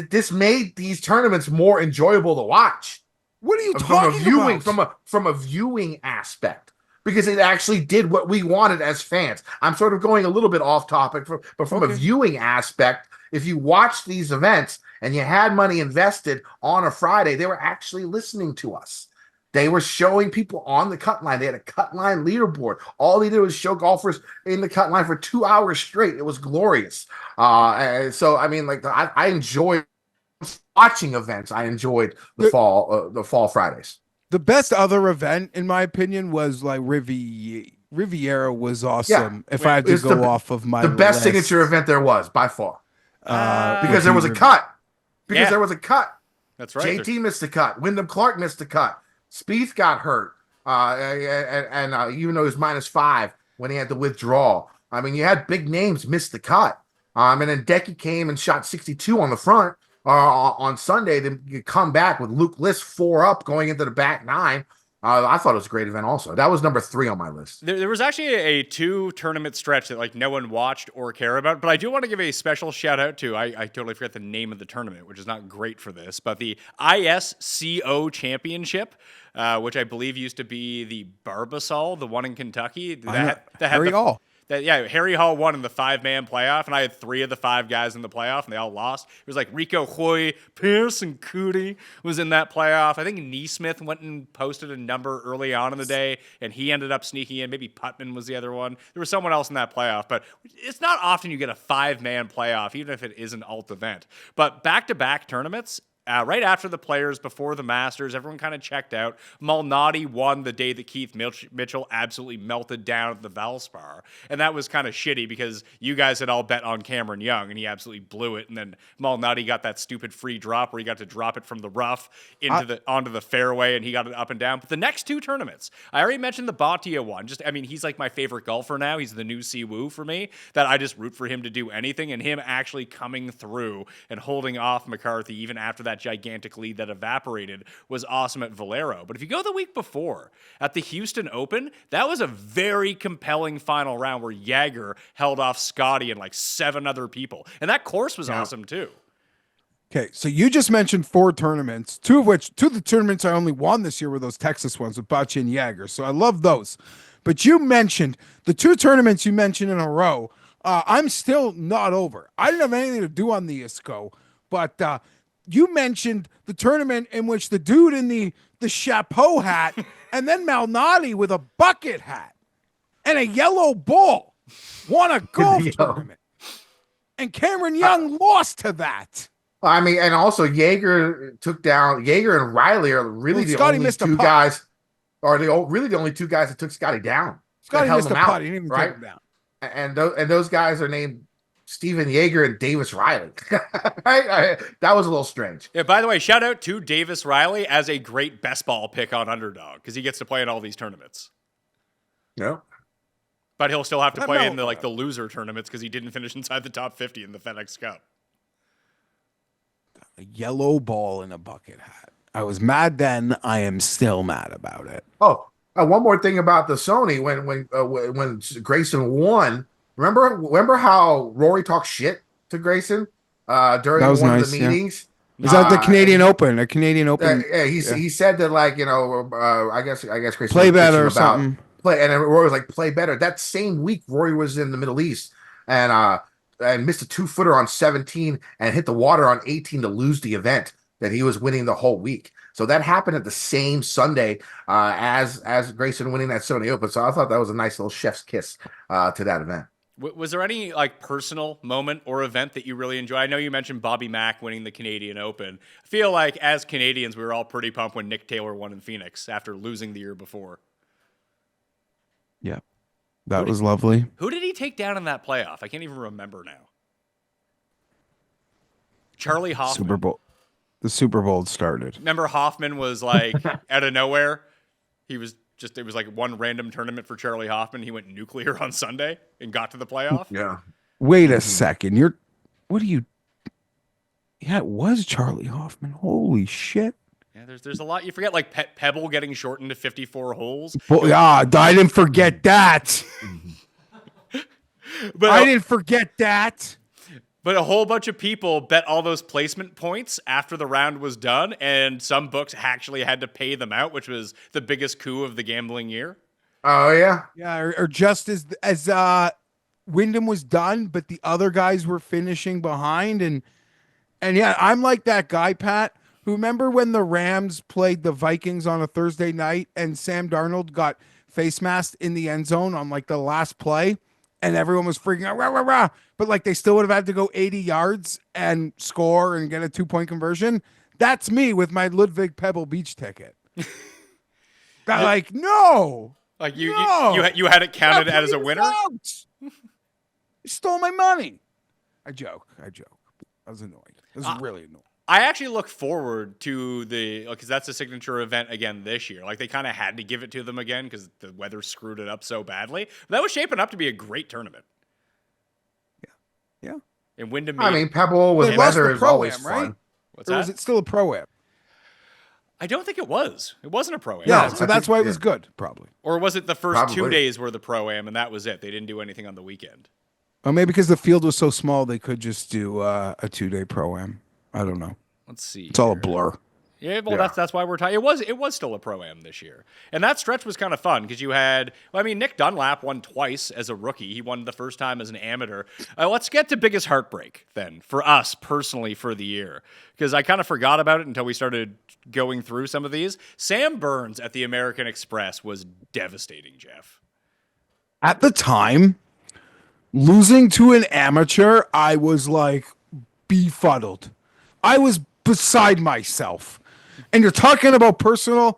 this made these tournaments more enjoyable to watch. What are you From a talking viewing about? from a viewing aspect, because it actually did what we wanted as fans. I'm sort of going a little bit off topic, but from a viewing aspect, if you watch these events and you had money invested on a Friday, they were actually listening to us. They were showing people on the cut line. They had a cut line leaderboard. All they did was show golfers in the cut line for 2 hours straight. It was glorious. So I mean, like I enjoyed watching events. I enjoyed the fall Fridays. The best other event, in my opinion, was like Riviera was awesome. If I had to It's go off of my the best list. signature event there was by far, because there was a Riviera. cut. Because Yeah. there was a cut. That's right. JT missed the cut. Wyndham Clark missed the cut. Spieth got hurt, and even though he was -5 when he had to withdraw. I mean, you had big names miss the cut. And then Decky came and shot 62 on the front on Sunday. Then you come back with Luke List 4 up going into the back 9. I thought it was a great event also. That was number 3 on my list. There was actually a 2-tournament stretch that like no one watched or care about, but I do want to give a special shout out to, I totally forget the name of the tournament, which is not great for this, but the ISCO Championship, which I believe used to be the Barbasol, the one in Kentucky. That had Harry the- Hall. Harry Hall won in the 5-man playoff, and I had 3 of the 5 guys in the playoff, and they all lost. It was like Rico Hoy, Pearson Cootie was in that playoff. I think Neesmith went and posted a number early on in the day, and he ended up sneaking in. Maybe Putman was the other one. There was someone else in that playoff, but it's not often you get a 5-man playoff, even if it is an alt event. But back-to-back tournaments, right after the Players, before the Masters, everyone kind of checked out. Malnati won the day that Keith Mitchell absolutely melted down at the Valspar. And that was kind of shitty because you guys had all bet on Cameron Young, and he absolutely blew it. And then Malnati got that stupid free drop where he got to drop it from the rough onto the fairway, and he got it up and down. But the next 2 tournaments, I already mentioned the Bhatia one. He's like my favorite golfer now. He's the new Siwoo for me, that I just root for him to do anything. And him actually coming through and holding off McCarthy even after that gigantic lead that evaporated was awesome at Valero. But if you go the week before at the Houston Open, that was a very compelling final round where Jaeger held off Scotty and like 7 other people. And that course was awesome too. Okay, so you just mentioned 4 tournaments, 2 of the tournaments I only won this year were those Texas ones with Bocce and Jaeger. So I love those. But you mentioned the 2 tournaments you mentioned in a row. I'm still not over. I didn't have anything to do on the ISCO, but you mentioned the tournament in which the dude in the chapeau hat and then Malnati with a bucket hat and a yellow ball won a golf tournament. And Cameron Young lost to that. I mean, and also Jaeger and Riley are really the Scotty only missed a 2 putt. guys, really the only 2 guys that took Scotty down. Scotty held missed a him out, putt. He didn't even right? take him down. And those guys are named Steven Jaeger and Davis Riley. Right? That was a little strange. Yeah, by the way, shout out to Davis Riley as a great best ball pick on Underdog because he gets to play in all these tournaments. No. But he'll still have to play in the loser tournaments because he didn't finish inside the top 50 in the FedEx Cup. A yellow ball in a bucket hat. I was mad then. I am still mad about it. Oh, one more thing about the Sony when Grayson won. Remember how Rory talked shit to Grayson during one of the meetings? Yeah. Is that the Canadian Open? A Canadian Open? Yeah, he said that I guess Grayson play better or something. And Rory was like play better. That same week, Rory was in the Middle East and missed a 2-footer on 17 and hit the water on 18 to lose the event that he was winning the whole week. So that happened at the same Sunday as Grayson winning that Sony Open. So I thought that was a nice little chef's kiss to that event. Was there any like personal moment or event that you really enjoy? I know you mentioned Bobby Mack winning the Canadian Open. I feel like as Canadians, we were all pretty pumped when Nick Taylor won in Phoenix after losing the year before. Yeah, that was lovely. Who did he take down in that playoff? I can't even remember now. Charlie Hoffman. Super Bowl. the Super Bowl started. Remember Hoffman was like out of nowhere. It was like one random tournament for Charlie Hoffman. He went nuclear on Sunday and got to the playoff. Yeah. Wait a second. Yeah, it was Charlie Hoffman. Holy shit. Yeah, there's a lot you forget, like Pebble getting shortened to 54 holes. Well, yeah, I didn't forget that. But I didn't forget that. But a whole bunch of people bet all those placement points after the round was done, and some books actually had to pay them out, which was the biggest coup of the gambling year. Oh yeah. Yeah, or just as Wyndham was done, but the other guys were finishing behind, and yeah, I'm like that guy, Pat, who remember when the Rams played the Vikings on a Thursday night, and Sam Darnold got face masked in the end zone on like the last play, and everyone was freaking out, rah, rah, rah. But like they still would have had to go 80 yards and score and get a 2-point conversion. That's me with my Ludwig Pebble Beach ticket. Like, no. Like you had it counted as a winner. You stole my money. I joke. I was annoyed. I was really annoyed. I actually look forward to because that's a signature event again this year. Like they kind of had to give it to them again because the weather screwed it up so badly. But that was shaping up to be a great tournament. Yeah. And Wyndham. I mean, Pebble with weather is always fun. Right? What's or that? was it still a pro-am? I don't think it was. It wasn't a pro-am. Yeah, was it? so that's why it was good, probably. Or was it the first Probably. 2 days were the pro-am and that was it? They didn't do anything on the weekend. Or maybe because the field was so small, they could just do a 2-day pro-am. I don't know. Let's see. It's all a here. blur. Yeah, well, that's why we're talking. It was still a pro-am this year, and that stretch was kind of fun because you had. Well, I mean, Nick Dunlap won twice as a rookie. He won the first time as an amateur. Let's get to biggest heartbreak then for us personally for the year because I kind of forgot about it until we started going through some of these. Sam Burns at the American Express was devastating, Jeff. At the time, losing to an amateur, I was like befuddled. I was beside myself. And you're talking about personal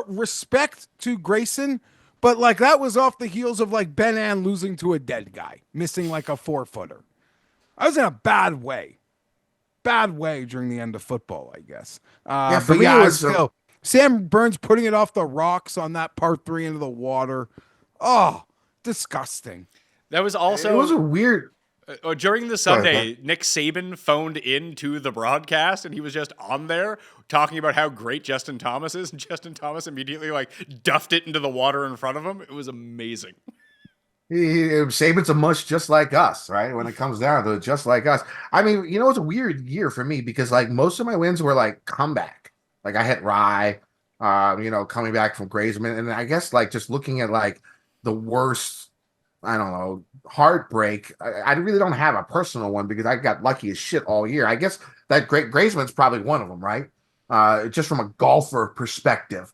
respect to Grayson, but like that was off the heels of like Ben Ann losing to a dead guy, missing like a 4-footer. I was in a bad way during the end of football, I guess. For but me, yeah, it was still Sam Burns putting it off the rocks on that par 3 into the water. Oh, disgusting. That was also. It was a weird. During the Sunday, Nick Saban phoned into the broadcast, and he was just on there talking about how great Justin Thomas is, and Justin Thomas immediately like duffed it into the water in front of him. It was amazing. Saban's a much just like us, right? When it comes down to it, just like us. I mean, it's a weird year for me because like most of my wins were like comeback. Like I hit Rye, coming back from Grazeman, and I guess like just looking at like the worst, I don't know, heartbreak. I really don't have a personal one because I got lucky as shit all year. I guess that great Grazeman's probably one of them, right? Just from a golfer perspective,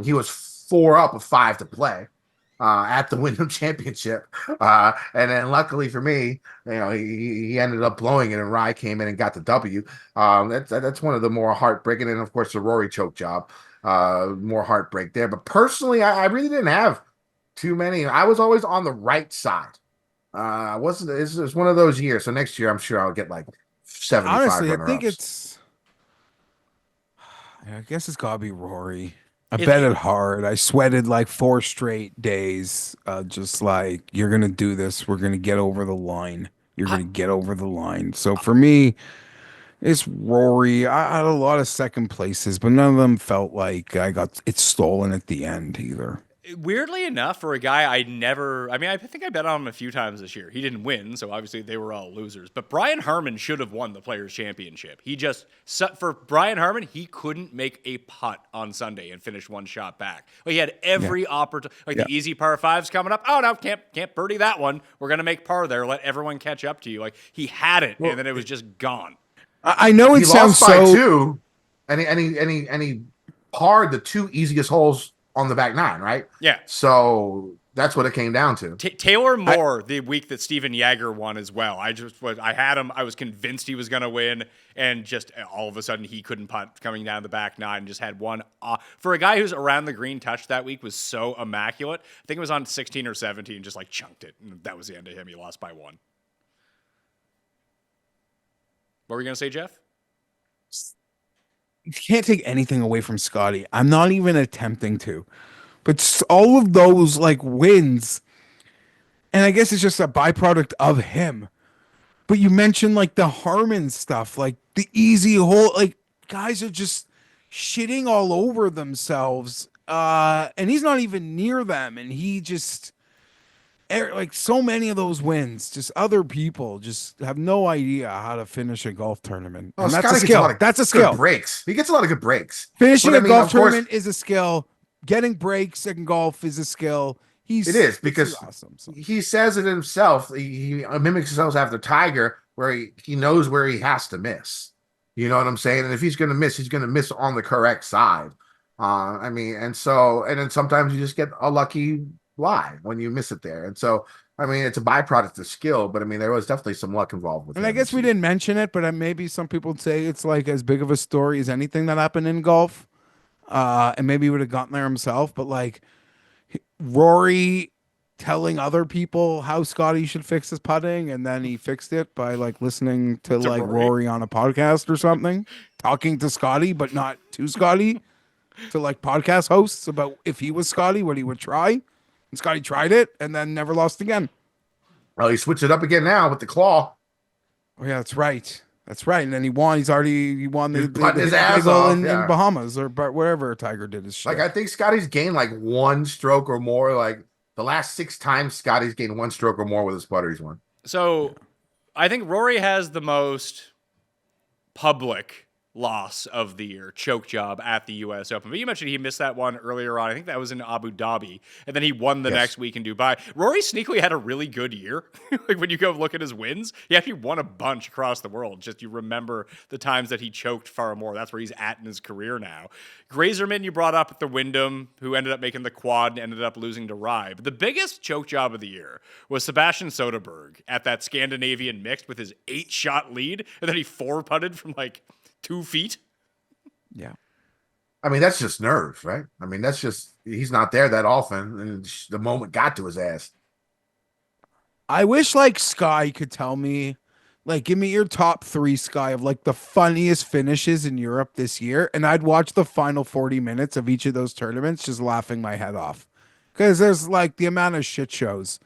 he was 4 up with 5 to play at the Wyndham Championship, and then luckily for me, he ended up blowing it, and Rye came in and got the W. That's one of the more heartbreaking, and of course the Rory choke job, more heartbreak there. But personally, I really didn't have too many. I was always on the right side. It's one of those years. So next year, I'm sure I'll get like 75. Honestly, I think I guess it's gotta be Rory. I If- bet it hard. I sweated like 4 straight days. Just like, you're gonna do this. We're gonna get over the line. You're gonna get over the line. So for me, it's Rory. I had a lot of second places, but none of them felt like I got it stolen at the end either. Weirdly enough, for a guy I think I bet on him a few times this year. He didn't win, so obviously they were all losers. But Brian Harmon should have won the Players' Championship. For Brian Harmon, he couldn't make a putt on Sunday and finish one shot back. Like he had every opportunity. Like the easy par 5's coming up. Oh no, can't birdie that one. We're gonna make par there. Let everyone catch up to you. Like he had it, and then it was just gone. I know it He sounds lost by so 2, and he parred the 2 easiest holes on the back 9, right? Yeah. So that's what it came down to. Taylor Moore, the week that Steven Yeager won as well. I had him. I was convinced he was going to win, and just all of a sudden he couldn't putt coming down the back 9. Just had one. For a guy who's around the green touch that week was so immaculate. I think it was on 16 or 17, just like chunked it. And that was the end of him. He lost by 1. What were you going to say, Jeff? you can't take anything away from Scotty. I'm not even attempting to, but all of those like wins, and I guess it's just a byproduct of him. But you mentioned like the Harmon stuff, like the easy hole, like guys are just shitting all over themselves. And he's not even near them, and he just like so many of those wins, just other people just have no idea how to finish a golf tournament. Oh, And that's a Scotty gets a lot skill. of That's a good skill. breaks. He gets a lot of good breaks. Finishing But, I a mean, golf of course, tournament is a skill. Getting breaks in golf is a skill. it is because he's awesome. So. he says it himself. He mimics himself after Tiger, where he knows where he has to miss. You know what I'm saying? And if he's going to miss, he's going to miss on the correct side. I mean, and then sometimes you just get a lucky lie when you miss it there. And so, I mean, it's a byproduct of skill, but I mean, there was definitely some luck involved with it. And I guess we didn't mention it, but maybe some people would say it's like as big of a story as anything that happened in golf. And maybe he would have gotten there himself, but like Rory telling other people how Scotty should fix his putting, and then he fixed it by like listening to like Rory on a podcast or something, talking to Scotty, but not to Scotty, to like podcast hosts about if he was Scotty, what he would try. And Scotty tried it and then never lost again. Well, he switched it up again now with the claw. Oh yeah, that's right. That's right. And then he won. He won the his ass off, in Bahamas or wherever Tiger did his shit. Like, I think Scotty's gained like one stroke or more. Like the last 6 times Scotty's gained one stroke or more with his putter, he's won. So I think Rory has the most public loss of the year, choke job at the U.S. Open. But you mentioned he missed that one earlier on. I think that was in Abu Dhabi. And then he won the next week in Dubai. Rory sneakily had a really good year. Like when you go look at his wins, he actually won a bunch across the world. Just you remember the times that he choked far more. That's where he's at in his career now. Grazerman, you brought up at the Wyndham, who ended up making the quad and ended up losing to Rye. But the biggest choke job of the year was Sebastian Soderberg at that Scandinavian mixed with his 8-shot lead. And then he 4-putted from like 2 feet. Yeah. I mean, that's just nerves, right? I mean, that's just, he's not there that often. And the moment got to his ass. I wish like Sky could tell me, like, give me your top 3, Sky, of like the funniest finishes in Europe this year. And I'd watch the final 40 minutes of each of those tournaments just laughing my head off. Because there's like the amount of shit shows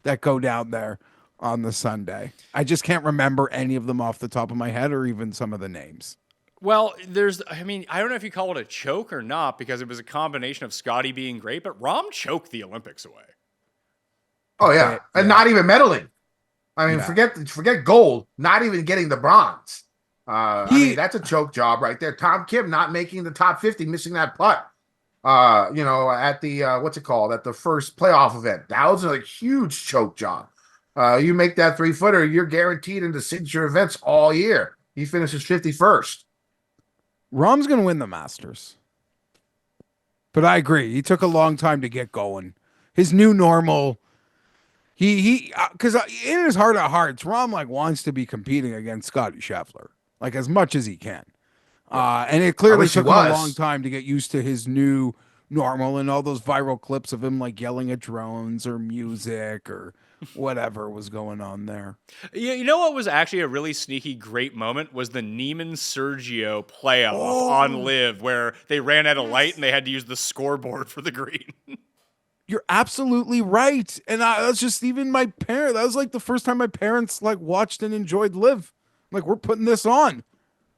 that go down there on the Sunday. I just can't remember any of them off the top of my head or even some of the names. Well, I don't know if you call it a choke or not, because it was a combination of Scotty being great, but Rahm choked the Olympics away. Oh, yeah. And not even medaling. I mean, forget gold, not even getting the bronze. I mean, that's a choke job right there. Tom Kim not making the top 50, missing that putt. At the, what's it called? At the first playoff event. That was a huge choke job. You make that 3-footer, you're guaranteed into signature events all year. He finishes 51st. Rahm's going to win the Masters. But I agree. He took a long time to get going. His new normal, because in his heart of hearts, Rahm like wants to be competing against Scotty Scheffler, like as much as he can. And it clearly took him a long time to get used to his new normal and all those viral clips of him like yelling at drones or music or whatever was going on there. You know what was actually a really sneaky great moment was the Neiman Sergio playoff on Live, where they ran out of light and they had to use the scoreboard for the green. You're absolutely right. And that's just even my parents. That was like the first time my parents like watched and enjoyed Live. Like, we're putting this on.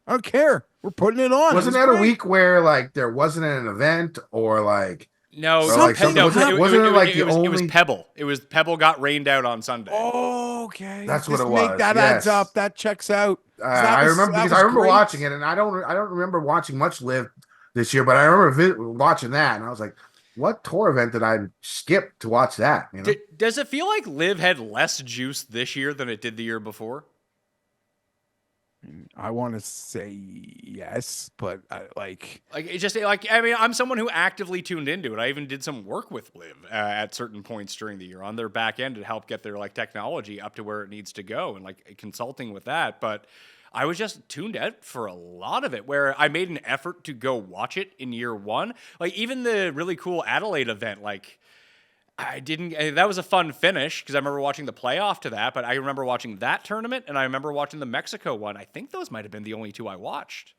I don't care. We're putting it on. Wasn't that a week where like there wasn't an event or like No, it was Pebble. It was Pebble got rained out on Sunday. Oh, okay. That's what it was. That adds up. That checks out. I remember watching it, and I don't remember watching much Live this year, but I remember watching that, and I was like, "What tour event did I skip to watch that?" You know? Does it feel like Live had less juice this year than it did the year before? I want to say yes, but I'm someone who actively tuned into it. I even did some work with Live at certain points during the year on their back end to help get their like technology up to where it needs to go and like consulting with that. But I was just tuned out for a lot of it, where I made an effort to go watch it in year one. Like even the really cool Adelaide event, like. That was a fun finish because I remember watching the playoff to that, but I remember watching that tournament and I remember watching the Mexico one. I think those might have been the only 2 I watched.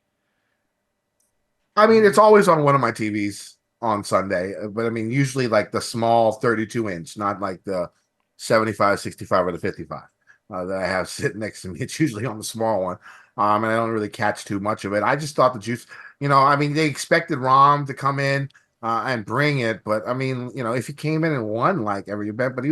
I mean, it's always on one of my TVs on Sunday, but I mean, usually like the small 32-inch, not like the 75, 65, or the 55 that I have sitting next to me. It's usually on the small one. And I don't really catch too much of it. I just thought the juice, I mean, they expected Rom to come in and bring it, but I mean, if he came in and won like every event, but he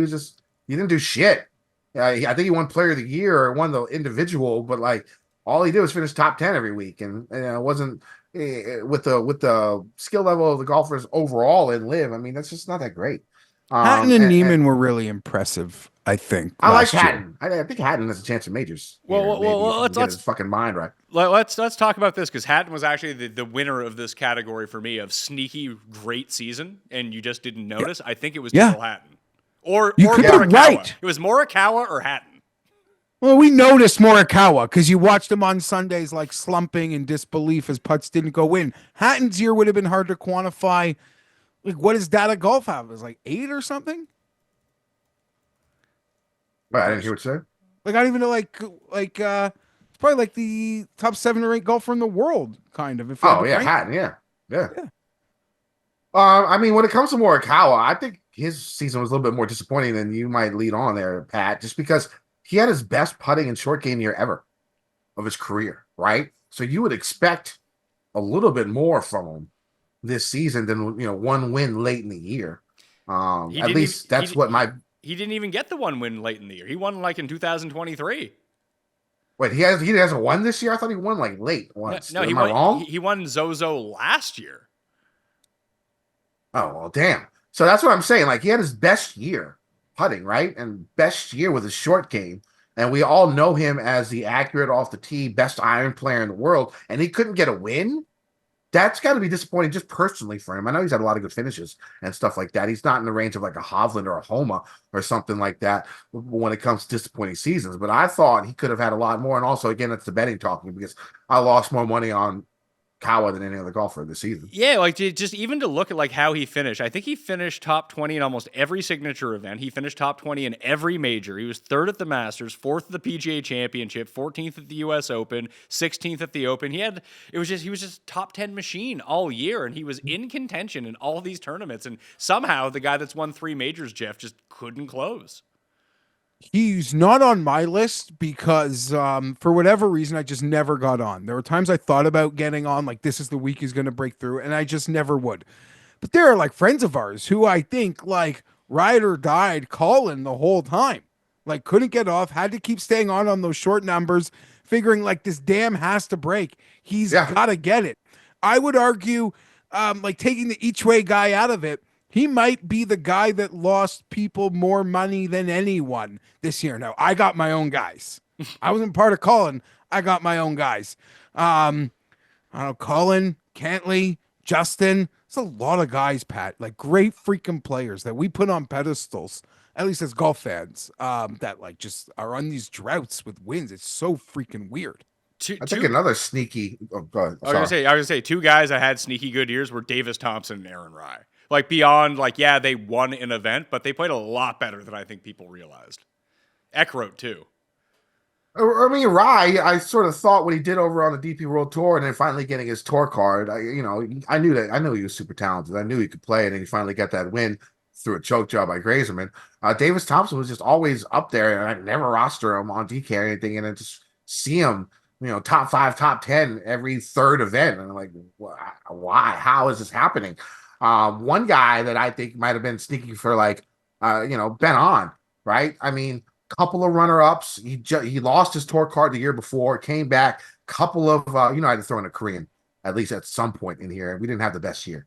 didn't do shit. I think he won Player of the Year or won the individual, but like all he did was finish top 10 every week, and it wasn't with the skill level of the golfers overall in Live. I mean, that's just not that great. Hatton and And Neiman were really impressive, I think. I like last year. Hatton. I think Hatton has a chance of majors. Well, let's get let's his fucking mind right. let's talk about this because Hatton was actually the winner of this category for me of sneaky great season, and you just didn't notice. I think it was Yeah. Tyrrell Hatton, or You could be Morikawa. right. It was Morikawa or Hatton. Well, we noticed Morikawa because you watched him on Sundays like slumping in disbelief as putts didn't go in. Hatton's year would have been hard to quantify. Like, what does Data Golf have? It was like 8 or something? But I didn't hear what you said. Like, I don't even know, it's probably like the top 7 or 8 golfer in the world, kind of. If you had Oh to yeah, rank. Hatton. Yeah. Yeah. I mean, when it comes to Morikawa, I think his season was a little bit more disappointing than you might lead on there, Pat, just because he had his best putting and short game year ever of his career, right? So you would expect a little bit more from him this season than one win late in the year. He At didn't least even- that's he- what my He didn't even get the one win late in the year. He won like in 2023. wait. He hasn't won this year. I thought he won like late once. No, Am I wrong? He won Zozo last year. Oh, well, damn. So that's what I'm saying. Like, he had his best year putting, right? And best year with his short game. And we all know him as the accurate off the tee, best iron player in the world. And he couldn't get a win. That's got to be disappointing just personally for him. I know he's had a lot of good finishes and stuff like that. He's not in the range of like a Hovland or a Homa or something like that when it comes to disappointing seasons. But I thought he could have had a lot more. And also, again, it's the betting talking because I lost more money on Kawa than any other golfer this season. Yeah, like just even to look at like how he finished. I think he finished top 20 in almost every signature event. He finished top 20 in every major. He was 3rd at the Masters, 4th at the PGA Championship, 14th at the US Open, 16th at the Open. He was just top 10 machine all year, and he was in contention in all these tournaments. And somehow the guy that's won 3 majors, Geoff, just couldn't close. He's not on my list because for whatever reason, I just never got on. There were times I thought about getting on, like this is the week he's going to break through, and I just never would. But there are like friends of ours who I think like ride or died calling the whole time. Like couldn't get off, had to keep staying on those short numbers, figuring like this dam has to break. He's got to get it. I would argue like taking the each way guy out of it, he might be the guy that lost people more money than anyone this year. Now, I got my own guys. I wasn't part of Colin. I got my own guys. I don't know, Colin, Cantley, Justin. It's a lot of guys, Pat, like great freaking players that we put on pedestals, at least as golf fans, that like just are on these droughts with wins. It's so freaking weird. I think another sneaky. Oh, go ahead. I was gonna say 2 guys that had sneaky good years were Davis Thompson and Aaron Rye. Like beyond, like, yeah, they won an event, but they played a lot better than I think people realized. Eckroat too. I mean, Rye, I sort of thought what he did over on the DP World Tour and then finally getting his tour card. I knew he was super talented. I knew he could play, and then he finally got that win through a choke job by Grazerman. Davis Thompson was just always up there, and I never roster him on DK or anything, and I just see him, top 5, top 10 every third event. And I'm like, why? How is this happening? One guy that I think might have been sneaky for Ben On, right? I mean, couple of runner-ups. He lost his tour card the year before, came back. Couple of I had to throw in a Korean at least at some point in here. We didn't have the best year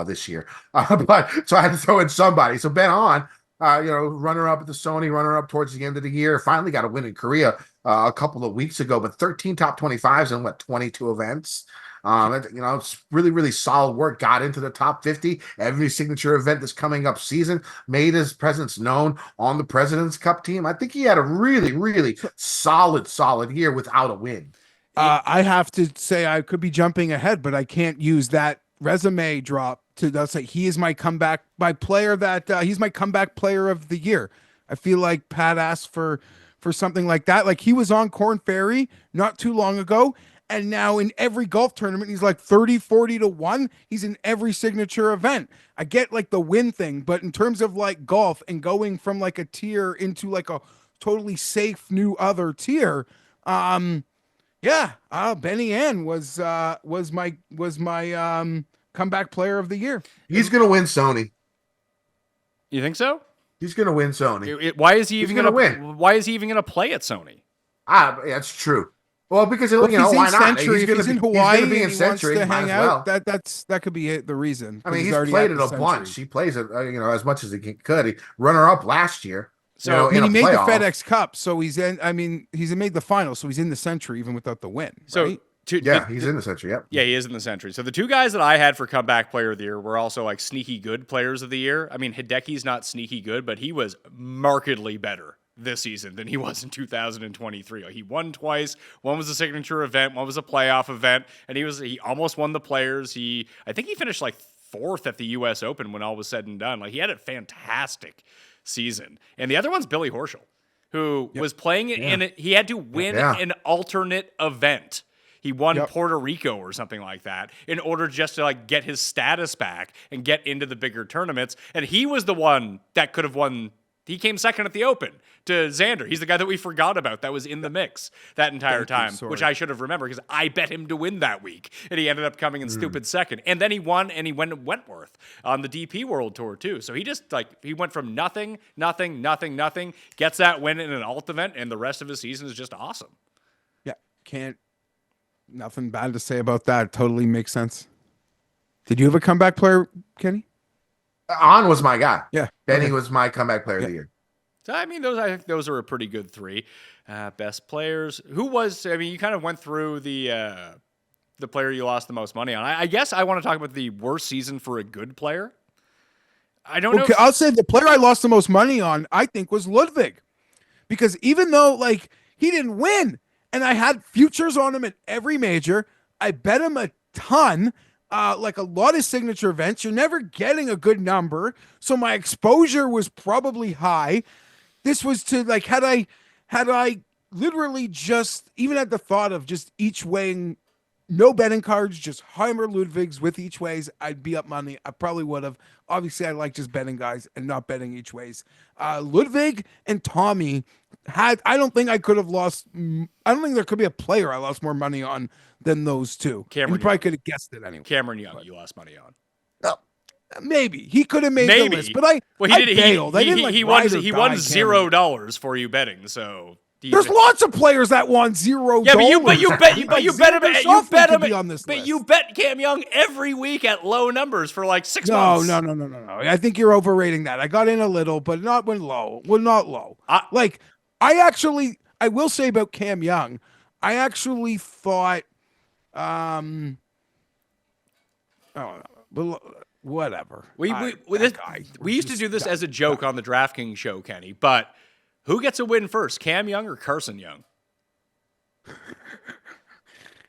this year, but so I had to throw in somebody. So Ben On, runner-up at the Sony, runner-up towards the end of the year. Finally got a win in Korea a couple of weeks ago, but 13 top 25s in 22 events. It's really, really solid work. Got into the top 50 every signature event this coming up season. Made his presence known on the President's Cup team. I think he had a really, really solid year without a win. I have to say I could be jumping ahead, but I can't use that resume drop to say he is my comeback player he's my comeback player of the year. I feel like Pat asked for something like that. Like he was on Corn Ferry not too long ago, And now in every golf tournament, he's like 30, 40 to 1. He's in every signature event. I get like the win thing, but in terms of like golf and going from like a tier into like a totally safe new other tier, yeah, Benny Ann was my comeback player of the year. He's gonna win Sony. You think so? He's gonna win Sony. Why is he even gonna win. Why is he even gonna play at Sony? That's true. Well, because Well, you know, why not? Century, if he's in Hawaii, he's gonna be in and he wants Century. to Might hang as well. out. That could be the reason. I mean, he's already played at it the a Century. bunch. He plays it, as much as he could. He runner up last year. So He in a made the playoff. FedEx Cup, so he's in. I mean, he's made the final, so he's in the Century even without the win. So right? He's in the Century. Yep. Yeah, he is in the Century. So the two guys that I had for comeback player of the year were also like sneaky good players of the year. I mean, Hideki's not sneaky good, but he was markedly better this season than he was in 2023. He won twice. One was a signature event, one was a playoff event, and he almost won the Players. I think he finished like 4th at the US Open when all was said and done. Like, he had a fantastic season. And the other one's Billy Horschel, who was playing in it. He had to win an alternate event. He won Puerto Rico or something like that in order just to like get his status back and get into the bigger tournaments. And he was the one that could have won. He came second at the Open to Xander. He's the guy that we forgot about that was in the mix that entire time, which I should have remembered because I bet him to win that week. And he ended up coming in stupid second. And then he won, and he went to Wentworth on the DP World Tour too. So he just he went from nothing, gets that win in an alt event, and the rest of his season is just awesome. Yeah, nothing bad to say about that. Totally makes sense. Did you have a comeback player, Kenny? On was my guy. Yeah. Benny was my comeback player of the year. So, I mean, I think those are a pretty good 3. Best players. Who was? I mean, you kind of went through the player you lost the most money on. I guess I want to talk about the worst season for a good player. I don't know. I'll say the player I lost the most money on, I think, was Ludwig, because even though like he didn't win, and I had futures on him at every major, I bet him a ton. Like a lot of signature events, you're never getting a good number. So my exposure was probably high. This was to like, had I literally just even had the thought of just each weighing, no betting cards, just Heimer Ludwigs with each ways, I'd be up money. I probably would have. Obviously, I like just betting guys and not betting each ways. Ludwig and Tommy I don't think I could have lost. I don't think there could be a player I lost more money on than those two. Cameron, you probably could have guessed it anyway. Cameron Young, you lost money on. Maybe he could have made the list, but I bailed. He won $0 for you betting. So there's lots of players that won $0. Yeah, but you bet him. On this but list. you bet Cam Young every week at low numbers for like 6 months. No. I think you're overrating that. I got in a little, but not when low. Well, not low. I will say about Cam Young, I actually thought, whatever. We used to do this as a joke on the DraftKings show, Kenny, but who gets a win first, Cam Young or Carson Young?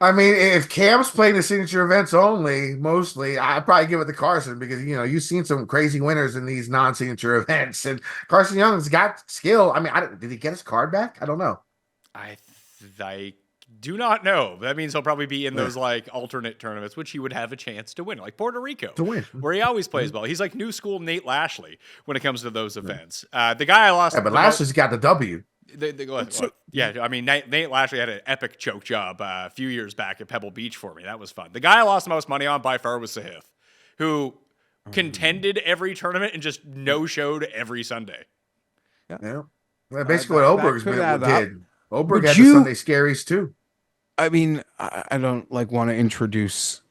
I mean, if Cam's playing the signature events only, mostly, I'd probably give it to Carson because, you've seen some crazy winners in these non-signature events. And Carson Young's got skill. I mean, did he get his card back? I don't know. I do not know. That means he'll probably be in those like alternate tournaments, which he would have a chance to win, like Puerto Rico, to win, where he always plays well. He's like new school Nate Lashley when it comes to those events. The guy I lost, but Lashley's got the W. I mean, Nate Lashley had an epic choke job a few years back at Pebble Beach for me. That was fun. The guy I lost the most money on by far was Sahith, who contended every tournament and just no-showed every Sunday. Yeah. Well, basically what Oberg's did. Oberg had the Sunday scaries too. I mean, I don't want to introduce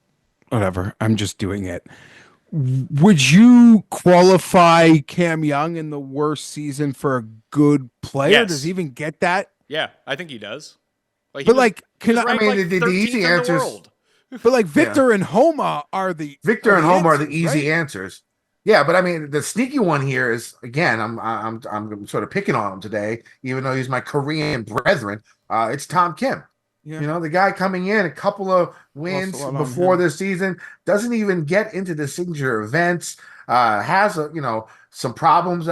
whatever. I'm just doing it. Would you qualify Cam Young in the worst season for a good player? Yes. Does he even get that? Yeah, I think he does. The easy answers. But Victor and Homa are the easy answers. Yeah, but I mean, the sneaky one here is, again, I'm sort of picking on him today, even though he's my Korean brethren. It's Tom Kim. Yeah. The guy coming in a couple of wins before this season, doesn't even get into the signature events, has some problems.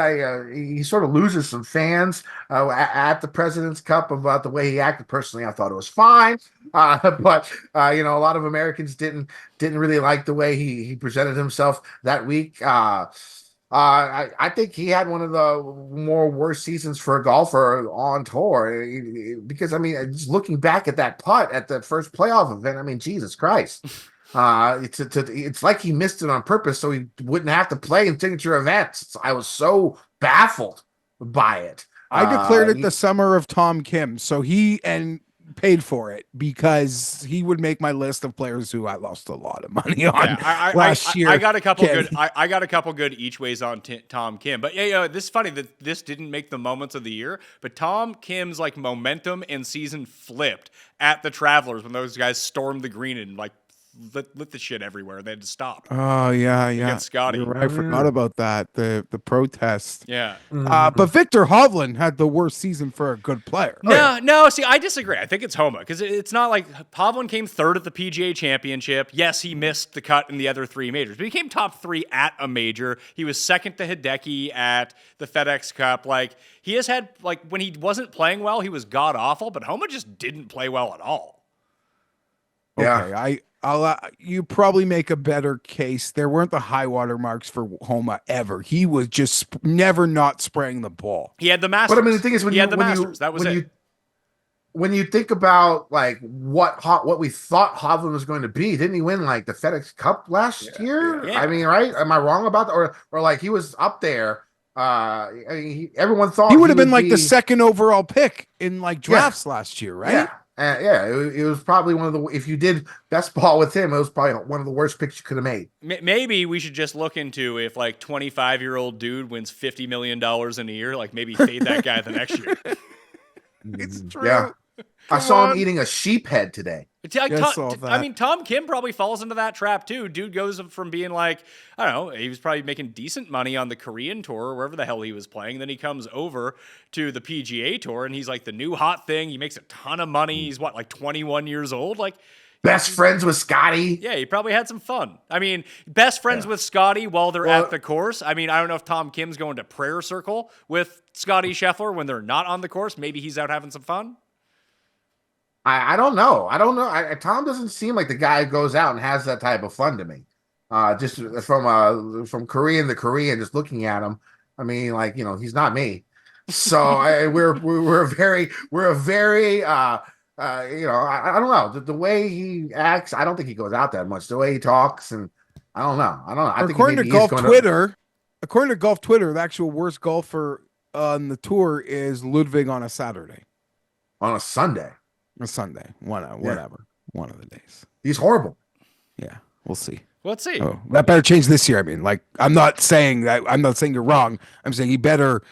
He sort of loses some fans at the President's Cup about the way he acted. Personally, I thought it was fine. But a lot of Americans didn't really like the way he presented himself that week. I think he had one of the more worst seasons for a golfer on tour because just looking back at that putt at the first playoff event, Jesus Christ. It's like he missed it on purpose so he wouldn't have to play in signature events. I was so baffled by it. I declared it the summer of Tom Kim, so he paid for it because he would make my list of players who I lost a lot of money on last year. I got a couple good. I got a couple good each ways on Tom Kim, but this is funny that this didn't make the moments of the year. But Tom Kim's momentum and season flipped at the Travelers when those guys stormed the green and lit the shit everywhere. They had to stop. Oh yeah. Against Scotty. Right. I forgot about that. The protest. Yeah. But Victor Hovland had the worst season for a good player. No. See, I disagree. I think it's Homa because it's not like Hovland came third at the PGA Championship. Yes, he missed the cut in the other three majors, but he came top 3 at a major. He was second to Hideki at the FedEx Cup. He has had when he wasn't playing well, he was god awful. But Homa just didn't play well at all. Okay, Yeah. I'll you probably make a better case. There weren't the high water marks for Homa ever. He was just never not spraying the ball. He had the Masters. But the thing is, when you think about what we thought Hovland was going to be, didn't he win the FedEx Cup last year? Yeah. Right? Am I wrong about that? Or he was up there. Everyone thought he would have been the second overall pick in drafts last year, right? Yeah. It was probably one of the, if you did best ball with him, it was probably one of the worst picks you could have made. Maybe we should just look into if 25-year-old dude wins $50 million in a year, maybe fade that guy the next year. It's true. Yeah. I saw him eating a sheep head today. Tom Kim probably falls into that trap too. Dude goes from being I don't know, he was probably making decent money on the Korean tour or wherever the hell he was playing. Then he comes over to the PGA tour and he's the new hot thing. He makes a ton of money. He's 21 years old. Best friends with Scotty. Yeah, he probably had some fun. Best friends with Scotty while they're at the course. I don't know if Tom Kim's going to prayer circle with Scotty Scheffler when they're not on the course. Maybe he's out having some fun. I don't know. Tom doesn't seem like the guy who goes out and has that type of fun to me. Just from Korean to Korean, just looking at him. He's not me. So we're a very I don't know the way he acts. I don't think he goes out that much. The way he talks, and I don't know. I think according to Golf Twitter, the actual worst golfer on the tour is Ludwig on a Saturday. On a Sunday. A Sunday, whatever, one of the days. He's horrible. Yeah, we'll see. Let's see. Oh, that better change this year. I'm not saying that. I'm not saying you're wrong. I'm saying you better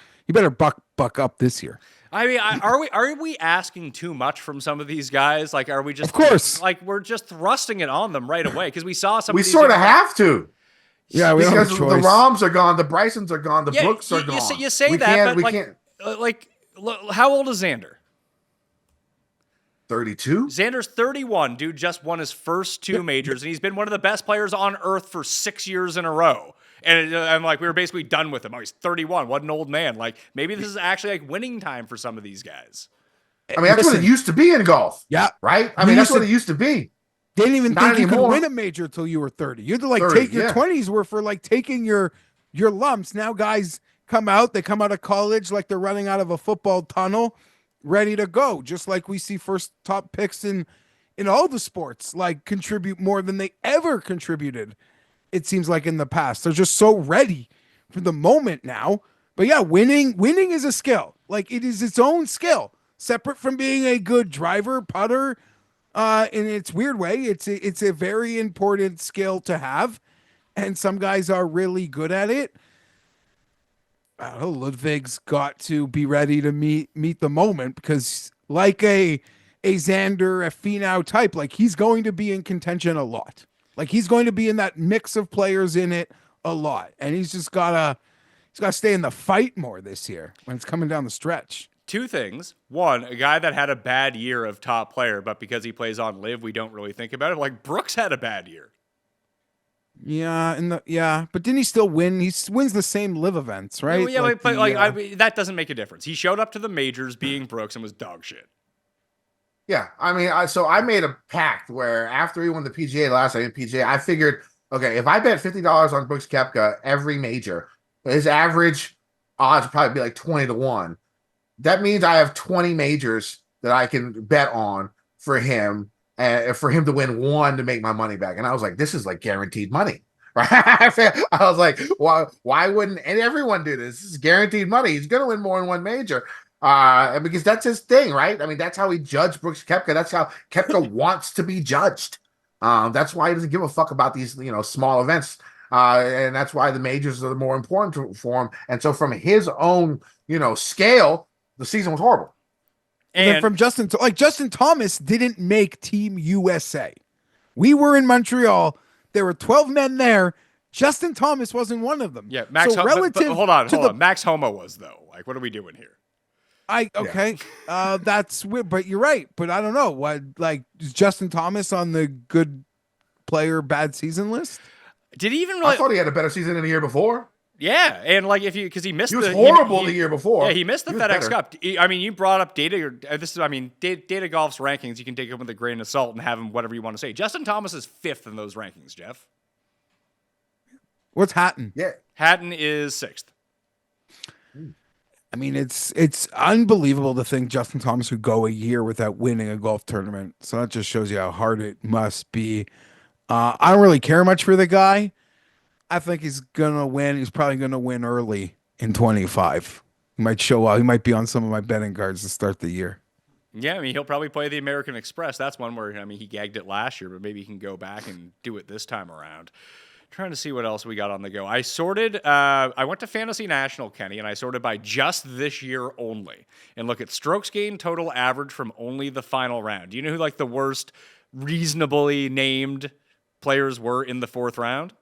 buck up this year. Are we asking too much from some of these guys? Are we just, of course, we're just thrusting it on them right away because we saw some. We sort of have to. Yeah, because the Rahms are gone, the Brysons are gone, the Brooks are gone. You say that, but how old is Xander? 32? Xander's 31. Dude just won his first 2 majors, and he's been one of the best players on earth for 6 years in a row. And we were basically done with him. Oh, he's 31. What an old man. Maybe this is actually winning time for some of these guys. That's what it used to be in golf. Yeah. Right? That's what it used to be. They didn't even think you could win a major until you were 30. You had to 30, take your 20s were for taking your lumps. Now guys come out of college like they're running out of a football tunnel, ready to go, just like we see first top picks in all the sports contribute more than they ever contributed, it seems like, in the past. They're just so ready for the moment now. But yeah, winning is a skill. It is its own skill, separate from being a good driver, putter. In its weird way, it's a very important skill to have, and some guys are really good at it. I don't know, Ludwig's got to be ready to meet the moment because a Xander, a Finau type, he's going to be in contention a lot. He's going to be in that mix of players in it a lot. And he's got to stay in the fight more this year when it's coming down the stretch. 2 things. One, a guy that had a bad year of top player, but because he plays on live, we don't really think about it. Brooks had a bad year. Yeah, but didn't he still win? He wins the same live events, right? Yeah, that doesn't make a difference. He showed up to the majors being Brooks and was dog shit. Yeah, I mean, so I made a pact where after he won the PGA last time, PGA, I figured, okay, if I bet $50 on Brooks Koepka every major, his average odds would probably be like 20-1. That means I have 20 majors that I can bet on for him, and for him to win one to make my money back. And I was like, this is like guaranteed money. Right? I was like, why wouldn't and everyone do this? This is guaranteed money. He's gonna win more than one major. Because that's his thing, right? I mean, that's how he judged Brooks Koepka. That's how Koepka wants to be judged. That's why he doesn't give a fuck about these, small events. And that's why the majors are more important for him. And so from his own, scale, the season was horrible. And then from Justin Thomas didn't make Team USA. We were in Montreal. There were 12 men there. Justin Thomas wasn't one of them. Yeah, Max. So but hold on. Max Homa was though. Like, what are we doing here? That's weird, but you're right. But I don't know what. Like, is Justin Thomas on the good player bad season list? Did he even really? I thought he had a better season than the year before. Yeah, and like because he missed. He was horrible the year before. Yeah, he missed the FedEx Cup. I mean, you brought up Data. Data Golf's rankings. You can take them with a grain of salt and have him whatever you want to say. Justin Thomas is 5th in those rankings. Jeff, what's Hatton? Yeah, Hatton is 6th. I mean, it's unbelievable to think Justin Thomas would go a year without winning a golf tournament. So that just shows you how hard it must be. I don't really care much for the guy. I think he's gonna win. He's probably gonna win early in 25. He might show up. He might be on some of my betting cards to start the year. Yeah, I mean, he'll probably play the American Express. That's one where he gagged it last year, but maybe he can go back and do it this time around. Trying to see what else we got on the go. I sorted. I went to Fantasy National, Kenny, and I sorted by just this year only, and look at strokes gained total average from only the final round. Do you know who like the worst reasonably named players were in the 4th round?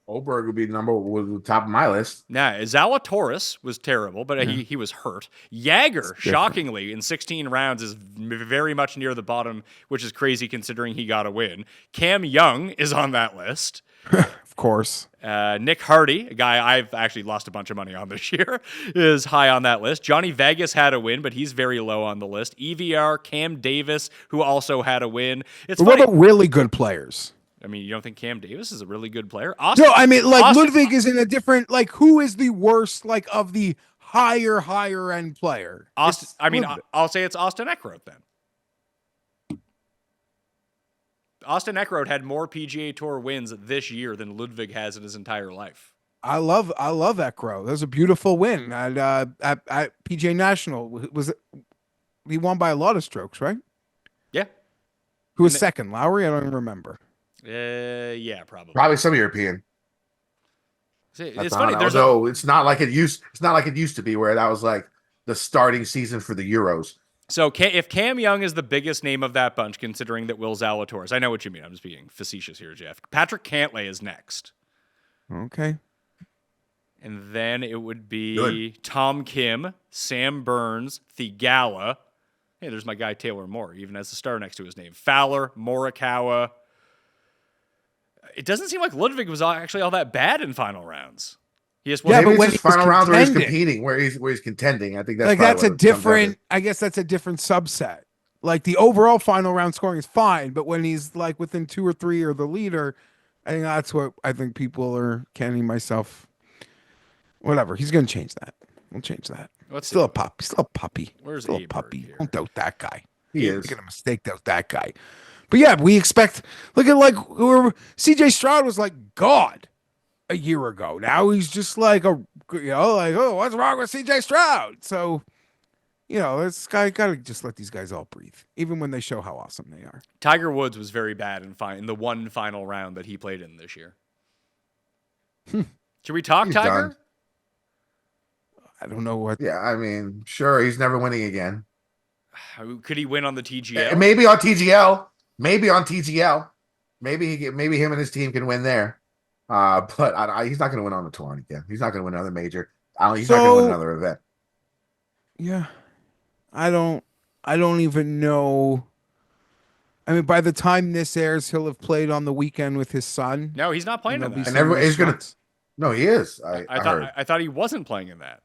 Oberg would be the top of my list. Nah, Zalatoris was terrible, but he was hurt. Jagger, shockingly, in 16 rounds is very much near the bottom, which is crazy considering he got a win. Cam Young is on that list. Of course. Nick Hardy, a guy I've actually lost a bunch of money on this year, is high on that list. Johnny Vegas had a win, but he's very low on the list. EVR, Cam Davis, who also had a win. It's but funny. What about really good players? I mean, you don't think Cam Davis is a really good player? No, I mean, like Ludwig is in a different. Like, who is the worst? Like of the higher end player? Austin. I mean, I'll say it's Austin Eckroat then. Austin Eckroat had more PGA Tour wins this year than Ludwig has in his entire life. I love Eckroat. That was a beautiful win at PGA National. He won by a lot of strokes, right? Yeah. Who was second? Lowry? I don't even remember. Yeah, probably. Probably some European. It's funny. It's not like it used to be, where that was like the starting season for the Euros. So if Cam Young is the biggest name of that bunch, considering that Will Zalatoris, I know what you mean. I'm just being facetious here, Jeff. Patrick Cantlay is next. Okay. And then it would be Tom Kim, Sam Burns, Thigala. Hey, there's my guy Taylor Moore, even has a star next to his name. Fowler, Morikawa. It doesn't seem like Ludwig was actually all that bad in final rounds. But when final rounds where he's competing, where he's contending, I think that's like that's a different. I guess that's a different subset. Like the overall final round scoring is fine, but when he's like within 2 or 3 or the leader, I think that's what I think people are canning myself. Whatever, he's gonna change that. We'll change that. Still a puppy. Still a puppy. Where's still a puppy? here? Don't doubt that guy. He is making a mistake. Doubt that guy. But yeah, we expect. Look at like CJ Stroud was like God a year ago. Now he's just like oh, what's wrong with CJ Stroud? So, this guy gotta just let these guys all breathe, even when they show how awesome they are. Tiger Woods was very bad in the one final round that he played in this year. Should we talk Tiger? Done. I don't know what. Yeah, I mean, sure, he's never winning again. Could he win on the TGL? Maybe on TGL. Maybe him and his team can win there. But he's not going to win on the tour again. He's not going to win another major. He's not going to win another event. Yeah, I don't even know. I mean, by the time this airs, he'll have played on the weekend with his son. No, he's not playing in that. And everybody's going to. No, he is. I thought he wasn't playing in that.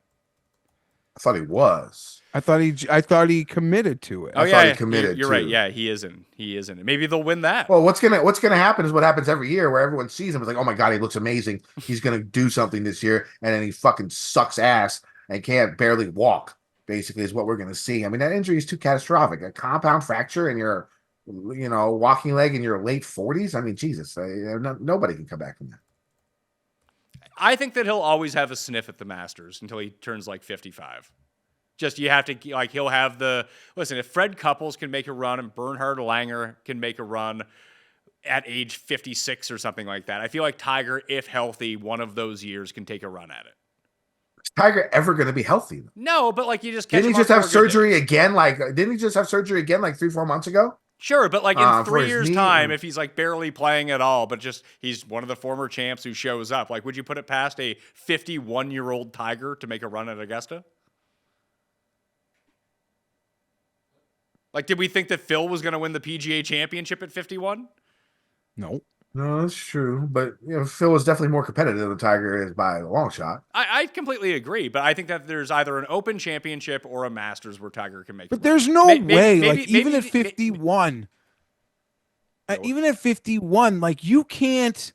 I thought he was. I thought he committed to it. Oh I thought yeah, he committed you're right. too. Yeah, he isn't. He isn't. Maybe they'll win that. Well, what's gonna happen is what happens every year, where everyone sees him. It's like, oh my god, he looks amazing. He's gonna do something this year, and then he fucking sucks ass and can't barely walk. Basically, is what we're gonna see. I mean, that injury is too catastrophic. A compound fracture in your, walking leg in your late 40s. I mean, Jesus, nobody can come back from that. I think that he'll always have a sniff at the Masters until he turns like 55. Just you have to like he'll have the listen. If Fred Couples can make a run and Bernhard Langer can make a run at age 56 or something like that, I feel like Tiger, if healthy, one of those years can take a run at it. Is Tiger ever going to be healthy? No, but like you just catch Didn't he him just on have four good surgery days. again? Didn't he just have surgery again like 3-4 months ago? Sure, but like in For 3 his years' knee time, and- if he's like barely playing at all, but just he's one of the former champs who shows up, like would you put it past a 51-year-old Tiger to make a run at Augusta? Like, did we think that Phil was going to win the PGA Championship at 51? No. No, that's true. But Phil is definitely more competitive than Tiger is by a long shot. I completely agree, but I think that there's either an Open Championship or a Masters where Tiger can make. But a there's run. no May- way. maybe- Like even maybe- at 51, Go. even at 51, like you can't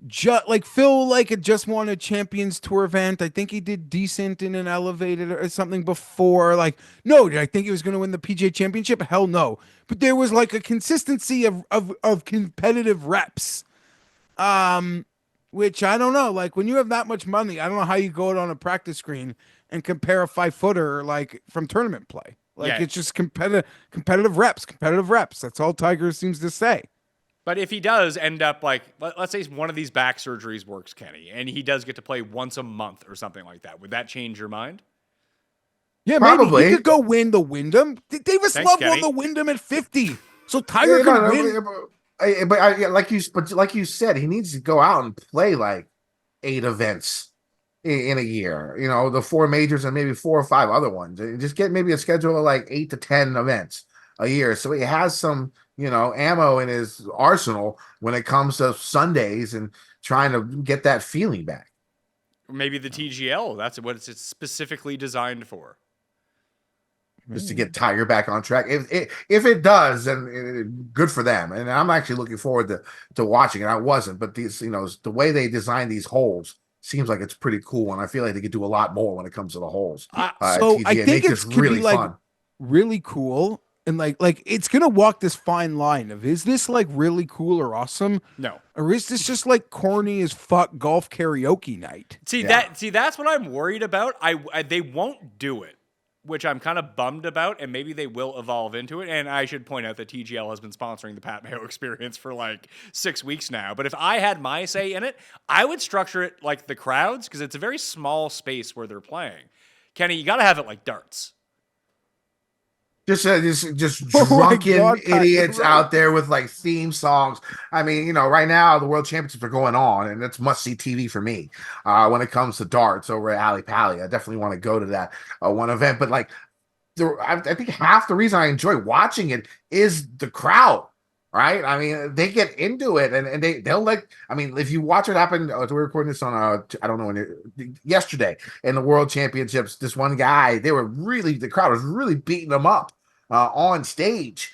just like Phil like had just won a Champions Tour event. I think he did decent in an elevated or something before. Like, no, did I think he was going to win the PGA Championship? Hell no. But there was like a consistency of competitive reps. Which I don't know. Like when you have that much money, I don't know how you go out on a practice screen and compare a 5-footer like from tournament play. Like Yeah. it's just competitive reps. That's all Tiger seems to say. But if he does end up like, let's say one of these back surgeries works, Kenny, and he does get to play once a month or something like that, would that change your mind? Yeah, Probably. maybe he could go win the Wyndham. Davis Thanks, Love Kenny. won the Wyndham at 50, so Tiger can win. Like you said, he needs to go out and play like 8 events in a year. The 4 majors and maybe 4 or 5 other ones. And just get maybe a schedule of like 8 to 10 events a year, so he has some ammo in his arsenal when it comes to Sundays and trying to get that feeling back. Or maybe the TGL, that's what it's specifically designed for. Just to get Tiger back on track. If it does, then good for them. And I'm actually looking forward to watching it. I wasn't, but these, the way they design these holes seems like it's pretty cool, and I feel like they could do a lot more when it comes to the holes. So TGA. I Make think this it's could really be like fun. really cool, and like it's gonna walk this fine line of is this like really cool or awesome, No. or is this just like corny as fuck golf karaoke night? That's what I'm worried about. They won't do it, which I'm kind of bummed about, and maybe they will evolve into it. And I should point out that TGL has been sponsoring the Pat Mayo Experience for like 6 weeks now. But if I had my say in it, I would structure it like the crowds, because it's a very small space where they're playing. Kenny, you got to have it like darts. Just Oh my drunken God, Pat, idiots you're right. out there with like theme songs. I mean, right now the World Championships are going on, and it's must see TV for me. When it comes to darts over at Ali Pally, I definitely want to go to that one event. But like, I think half the reason I enjoy watching it is the crowd. Right? I mean, they get into it, and they'll like. I mean, if you watch what happened, we're recording this on I don't know yesterday in the World Championships. This one guy, the crowd was really beating him up on stage,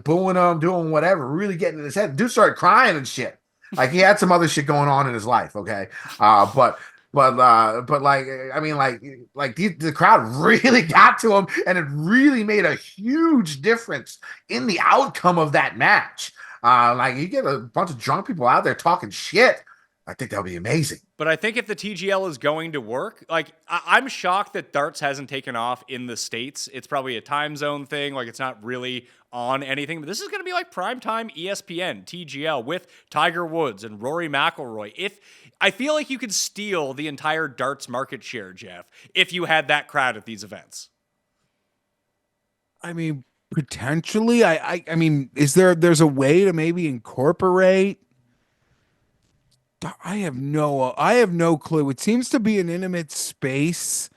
booing him, doing whatever, really getting in his head. Dude started crying and shit. Like he had some other shit going on in his life. Okay, but like I mean like the crowd really got to him, and it really made a huge difference in the outcome of that match. Like you get a bunch of drunk people out there talking shit. I think that would be amazing. But I think if the TGL is going to work, like I'm shocked that darts hasn't taken off in the States. It's probably a time zone thing. Like it's not really on anything, but this is going to be like primetime ESPN, TGL with Tiger Woods and Rory McIlroy. If I feel like you could steal the entire darts market share, Geoff, if you had that crowd at these events. I mean, potentially. I mean, there's a way to maybe incorporate. I have no clue. It seems to be an intimate space.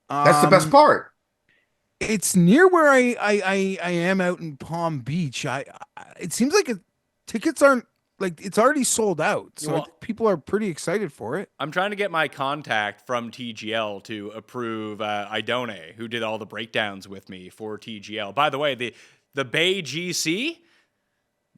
That's the best part. It's near where I am out in Palm Beach. It seems like tickets aren't like it's already sold out. So Well, I think people are pretty excited for it. I'm trying to get my contact from TGL to approve Idone, who did all the breakdowns with me for TGL. By the way, the Bay GC,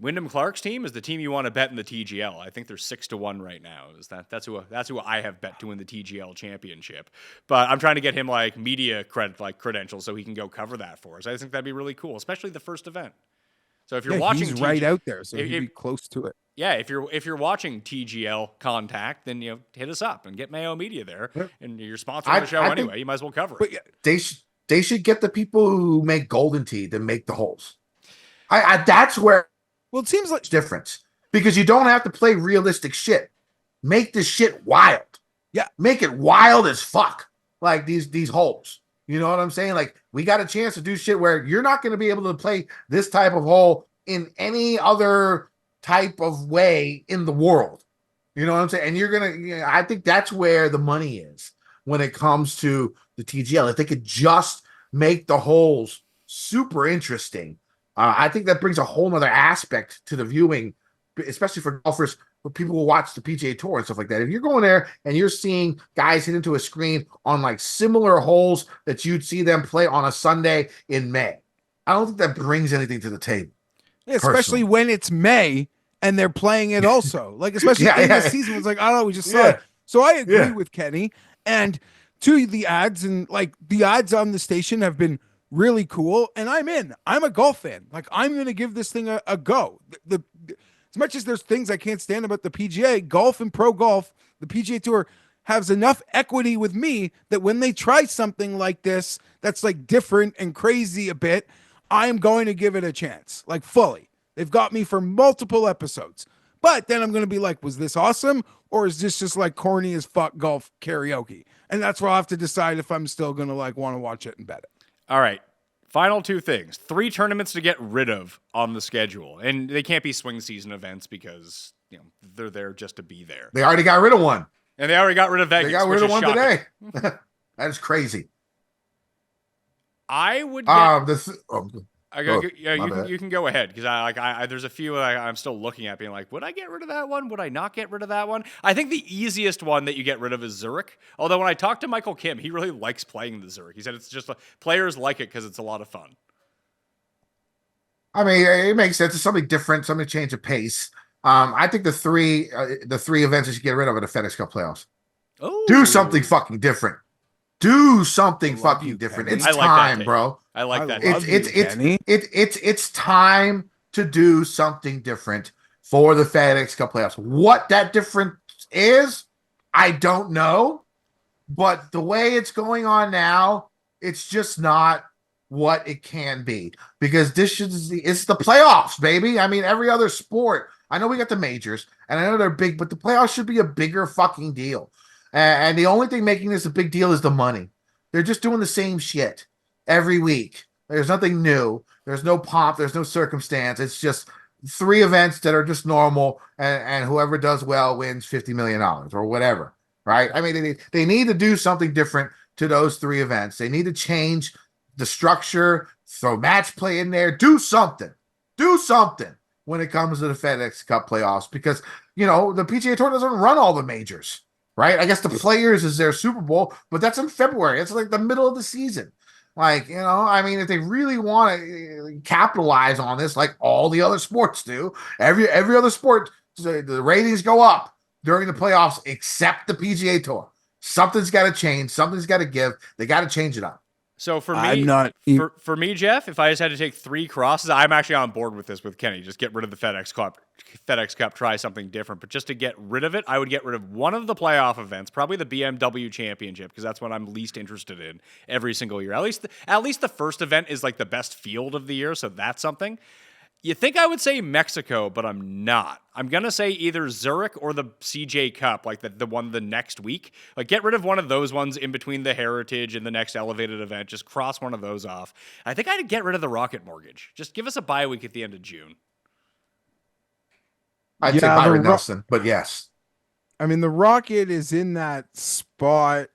Wyndham Clark's team, is the team you want to bet in the TGL. I think they're 6-1 right now. That's who I have bet to win the TGL championship. But I'm trying to get him like media credentials so he can go cover that for us. I think that'd be really cool, especially the first event. So if you're watching, he's right out there, so he'd be close to it. Yeah, if you're watching TGL Contact, then hit us up and get Mayo Media there, and you're sponsoring the show anyway. You might as well cover it. But they should get the people who make Golden Tee to make the holes. That's where. Well, it seems like difference, because you don't have to play realistic shit. Make this shit wild. Yeah, make it wild as fuck. Like these holes. You know what I'm saying? Like, we got a chance to do shit where you're not going to be able to play this type of hole in any other type of way in the world. You know what I'm saying? And you're going to, I think that's where the money is when it comes to the TGL. If they could just make the holes super interesting, I think that brings a whole nother aspect to the viewing, especially for golfers, for people who watch the PGA Tour and stuff like that. If you're going there and you're seeing guys hit into a screen on like similar holes that you'd see them play on a Sunday in May, I don't think that brings anything to the table. Yeah, especially when it's May and they're playing it also. Like, especially in the season, it's like, I don't know, we just saw it. So I agree with Kenny. And to the ads, and like the ads on the station have been really cool. And I'm in. I'm a golf fan. Like, I'm going to give this thing a go. As much as there's things I can't stand about the PGA, golf and pro golf, the PGA Tour has enough equity with me that when they try something like this, that's like different and crazy a bit, I'm going to give it a chance, like fully. They've got me for multiple episodes. But then I'm going to be like, was this awesome? Or is this just like corny as fuck golf karaoke? And that's where I'll have to decide if I'm still going to like want to watch it and bet it. All right. Final two things. 3 tournaments to get rid of on the schedule. And they can't be swing season events because, they're there just to be there. They already got rid of one. And they already got rid of Vegas. They got rid of one shocking. today. That is crazy. I would get... you you can go ahead, because I there's a few I'm still looking at being like, would I get rid of that one? Would I not get rid of that one? I think the easiest one that you get rid of is Zurich. Although when I talked to Michael Kim, he really likes playing the Zurich. He said it's just players like it because it's a lot of fun. I mean, it makes sense. It's something different, something to change the pace. I think the three events that you get rid of are the FedEx Cup playoffs. Oh, do something fucking different. Do something fucking different. It's time, bro. I like that. It's time to do something different for the FedEx Cup playoffs. What that difference is, I don't know. But the way it's going on now, it's just not what it can be, because it's the playoffs, baby. I mean, every other sport, I know we got the majors and I know they're big, but the playoffs should be a bigger fucking deal. And the only thing making this a big deal is the money. They're just doing the same shit every week. There's nothing new. There's no pomp. There's no circumstance. It's just 3 events that are just normal, and whoever does well wins $50 million or whatever, right? I mean, they need to do something different to those 3 events. They need to change the structure, throw match play in there, do something when it comes to the FedEx Cup playoffs, because, the PGA Tour doesn't run all the majors. Right? I guess the Players is their Super Bowl, but that's in February. It's like the middle of the season. Like, I mean, if they really want to capitalize on this, like all the other sports do, every other sport, the ratings go up during the playoffs, except the PGA Tour. Something's got to change. Something's got to give. They got to change it up. So for me, for me, Geoff, if I just had to take 3 crosses, I'm actually on board with this with Kenny. Just get rid of the FedEx Cup, try something different. But just to get rid of it, I would get rid of one of the playoff events, probably the BMW Championship, because that's what I'm least interested in every single year. At least the first event is like the best field of the year, so that's something. You think I would say Mexico, but I'm not. I'm going to say either Zurich or the CJ Cup, like the one the next week. Like, get rid of one of those ones in between the Heritage and the next elevated event. Just cross one of those off. I think I'd get rid of the Rocket Mortgage. Just give us a bye week at the end of June. I'd say Byron Nelson, but yes. I mean, the Rocket is in that spot.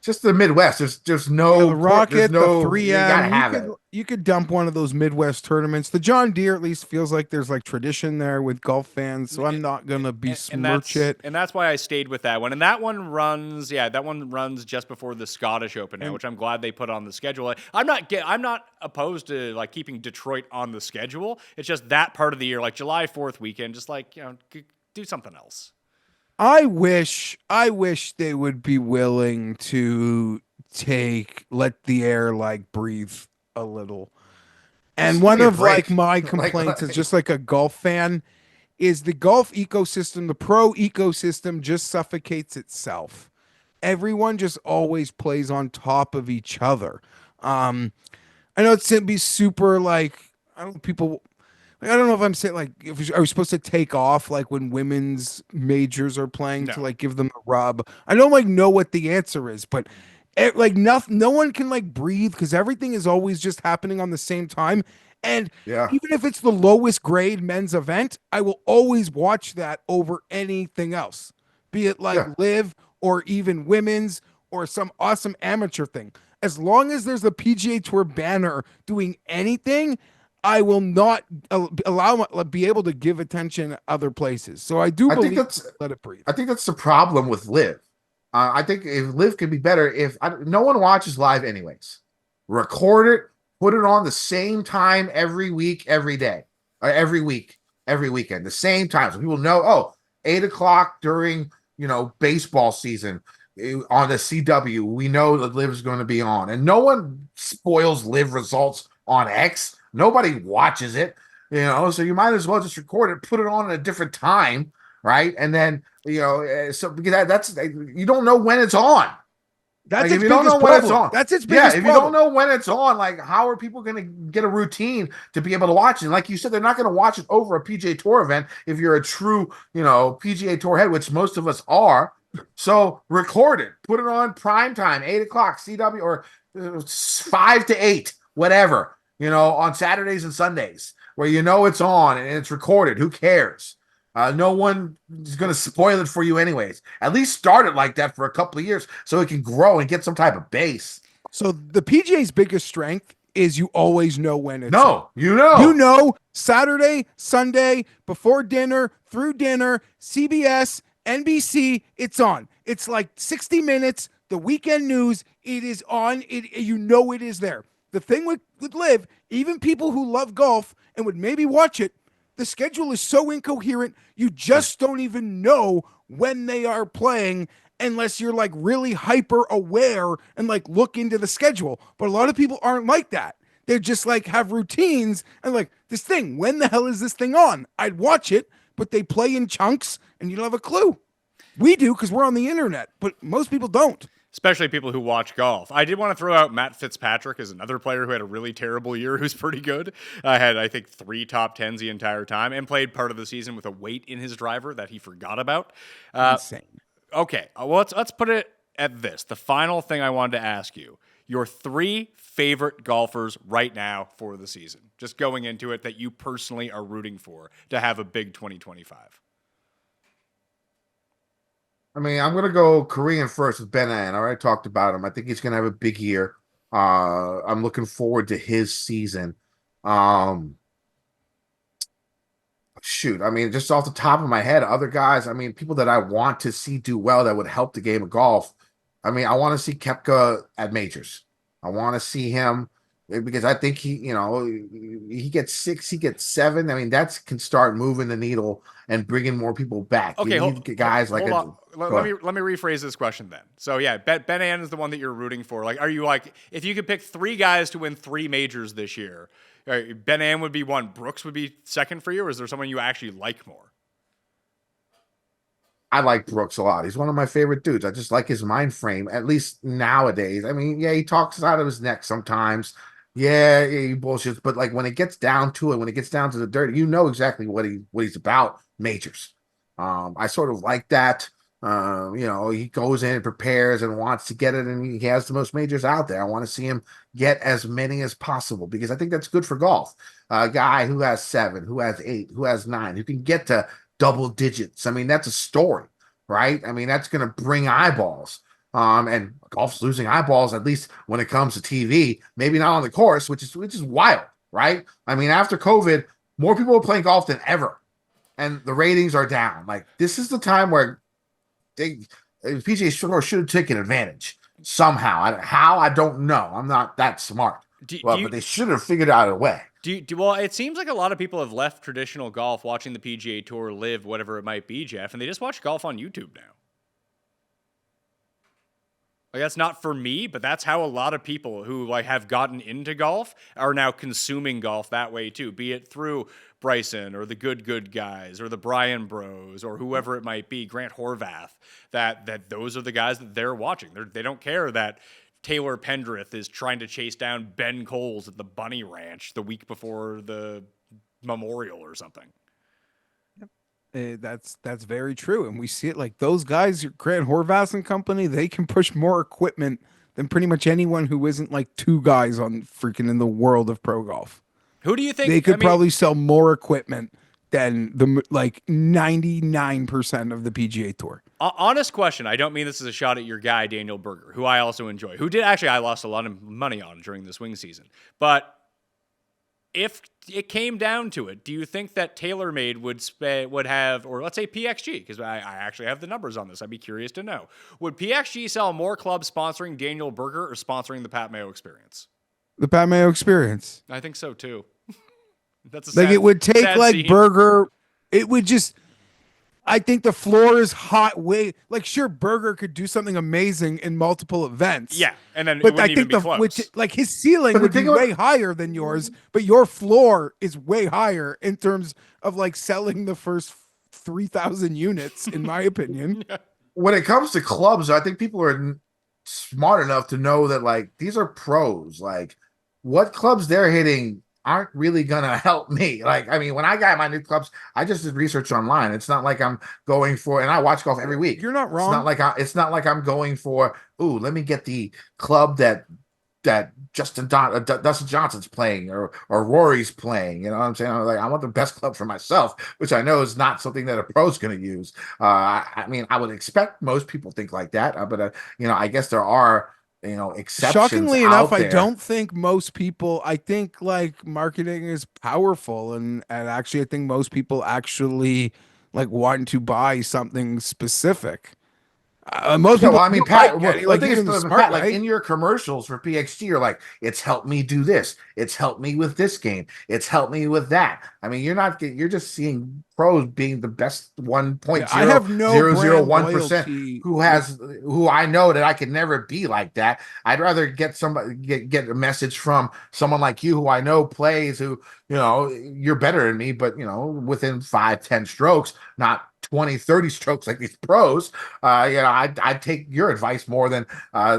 just the Midwest. There's no The Rocket, there's no the you gotta 3M. have it. You could dump one of those Midwest tournaments. The John Deere at least feels like there's like tradition there with golf fans, so I'm not gonna besmirch it. And that's why I stayed with that one. And that one runs, that one runs just before the Scottish Open now, which I'm glad they put on the schedule. I'm not opposed to like keeping Detroit on the schedule. It's just that part of the year, like July 4th weekend, just like do something else. I wish they would be willing to let the air like breathe a little. And Just one give me a of like break. my complaints as just like a golf fan is the golf ecosystem, the pro ecosystem just suffocates itself. Everyone just always plays on top of each other. I know it's gonna be super like I don't know, people. Like, I don't know if I'm saying like are we supposed to take off like when women's majors are playing to No. like give them a rub? I don't like know what the answer is, but like no one can like breathe because everything is always just happening on the same time. And Yeah. even if it's the lowest grade men's event, I will always watch that over anything else, be it like Yeah. live or even women's or some awesome amateur thing. As long as there's a PGA Tour banner doing anything, I will not be able to give attention other places. So I do I think believe that's let it breathe. I think that's the problem with live. I think if live could be better if no one watches live anyways. Record it, put it on the same time every week, every day, or every week, every weekend, the same time. So people know, 8 o'clock during baseball season on the CW. We know that live is going to be on, and no one spoils live results on X. Nobody watches it, so you might as well just record it, put it on at a different time, right? And then, so because that's you don't know when it's on. That's Like, its if you don't biggest know when it's problem. on, That's its yeah, biggest if you problem. don't know when it's on, like, how are people going to get a routine to be able to watch it? And like you said, they're not going to watch it over a PGA Tour event if you're a true, PGA Tour head, which most of us are. So record it, put it on prime time, 8 o'clock CW or 5 to 8, whatever, on Saturdays and Sundays, where it's on and it's recorded. Who cares? No one is going to spoil it for you anyways. At least start it like that for a couple of years so it can grow and get some type of base. So the PGA's biggest strength is you always know when it's on. You know Saturday, Sunday, before dinner, through dinner, CBS, NBC, it's on. It's like 60 minutes, the weekend news, it is on. It is there. The thing with live, even people who love golf and would maybe watch it, the schedule is so incoherent, you just don't even know when they are playing unless you're like really hyper aware and like look into the schedule. But a lot of people aren't like that. They just like have routines and like this thing, when the hell is this thing on? I'd watch it, but they play in chunks and you don't have a clue. We do because we're on the internet, but most people don't. Especially people who watch golf. I did want to throw out Matt Fitzpatrick as another player who had a really terrible year who's pretty good. Had, I think, 3 top 10s the entire time and played part of the season with a weight in his driver that he forgot about. Insane. Okay, well, let's put it at this. The final thing I wanted to ask you, your 3 favorite golfers right now for the season, just going into it that you personally are rooting for to have a big 2025. I mean, I'm gonna go Korean first with Ben An. I already talked about him. I think he's gonna have a big year. I'm looking forward to his season. Shoot, I mean, just off the top of my head, other guys, I mean, people that I want to see do well that would help the game of golf. I mean, I want to see Koepka at majors. I want to see him because I think he gets 6, he gets 7. I mean, that can start moving the needle and bringing more people back. Okay, you need guys like hold on. Let me rephrase this question then. So yeah, Ben An is the one that you're rooting for. Like, are you like, if you could pick 3 guys to win 3 majors this year, Ben An would be one, Brooks would be second for you, or is there someone you actually like more? I like Brooks a lot. He's one of my favorite dudes. I just like his mind frame, at least nowadays. I mean, yeah, he talks out of his neck sometimes. Yeah, he bullshits. But like when it gets down to it, when it gets down to the dirt, you know exactly what he's about. Majors. I sort of like that. He goes in and prepares and wants to get it, and he has the most majors out there. I want to see him get as many as possible because I think that's good for golf. A guy who has 7, who has 8, who has 9, who can get to double digits. I mean, that's a story, right? I mean, that's going to bring eyeballs. And golf's losing eyeballs, at least when it comes to TV. Maybe not on the course, which is wild, right? I mean, after COVID, more people are playing golf than ever, and the ratings are down. Like this is the time where PGA Tour should have taken advantage somehow. How I don't know. I'm not that smart, but they should have figured out a way. Well, it seems like a lot of people have left traditional golf, watching the PGA Tour live, whatever it might be, Jeff, and they just watch golf on YouTube now. Like that's not for me, but that's how a lot of people who like have gotten into golf are now consuming golf that way too. Be it through Bryson or the good guys or the Brian Bros or whoever it might be, Grant Horvath. That those are the guys that they're watching. They don't care that Taylor Pendrith is trying to chase down Ben Coles at the Bunny Ranch the week before the Memorial or something. That's very true, and we see it like those guys, Grant Horvath and company. They can push more equipment than pretty much anyone who isn't like two guys on freaking in the world of pro golf. Who do you think they could probably sell more equipment than the like 99% of the PGA Tour? Honest question. I don't mean this as a shot at your guy Daniel Berger, who I also enjoy. Who did actually I lost a lot of money on during the swing season, but. If it came down to it, do you think that TaylorMade would have, or let's say PXG, because I actually have the numbers on this. I'd be curious to know. Would PXG sell more clubs sponsoring Daniel Berger or sponsoring the Pat Mayo Experience? The Pat Mayo Experience. I think so too. That's a like sad, it would take like scene. Berger. It would just. I think the floor is hot. Like sure, Berger could do something amazing in multiple events. Yeah, and then but it wouldn't even be close. like his ceiling would be way higher than yours, but your floor is way higher in terms of like selling the first 3,000 units, in my opinion. When it comes to clubs, I think people are smart enough to know that like these are pros. Like what clubs they're hitting aren't really gonna help me. Like, I mean, when I got my new clubs, I just did research online. It's not like I'm going for, and I watch golf every week. You're not wrong. It's not like I'm going for, ooh, let me get the club that Dustin Johnson's playing or Rory's playing. You know what I'm saying? I want the best club for myself, which I know is not something that a pro's going to use. I mean, I would expect most people think like that, but I guess there are. Exceptions. Shockingly enough, I don't think most people. I think like marketing is powerful, and actually, I think most people actually like want to buy something specific. Most people. Well, I mean, Pat, like in your commercials for PXG, you're like, it's helped me do this. It's helped me with this game. It's helped me with that. I mean, you're just seeing pros being the best 1.001% who I know that I could never be like that. I'd rather get a message from someone like you who I know plays, who, you're better than me, but within 5-10 strokes, not 20-30 strokes like these pros. I'd take your advice more than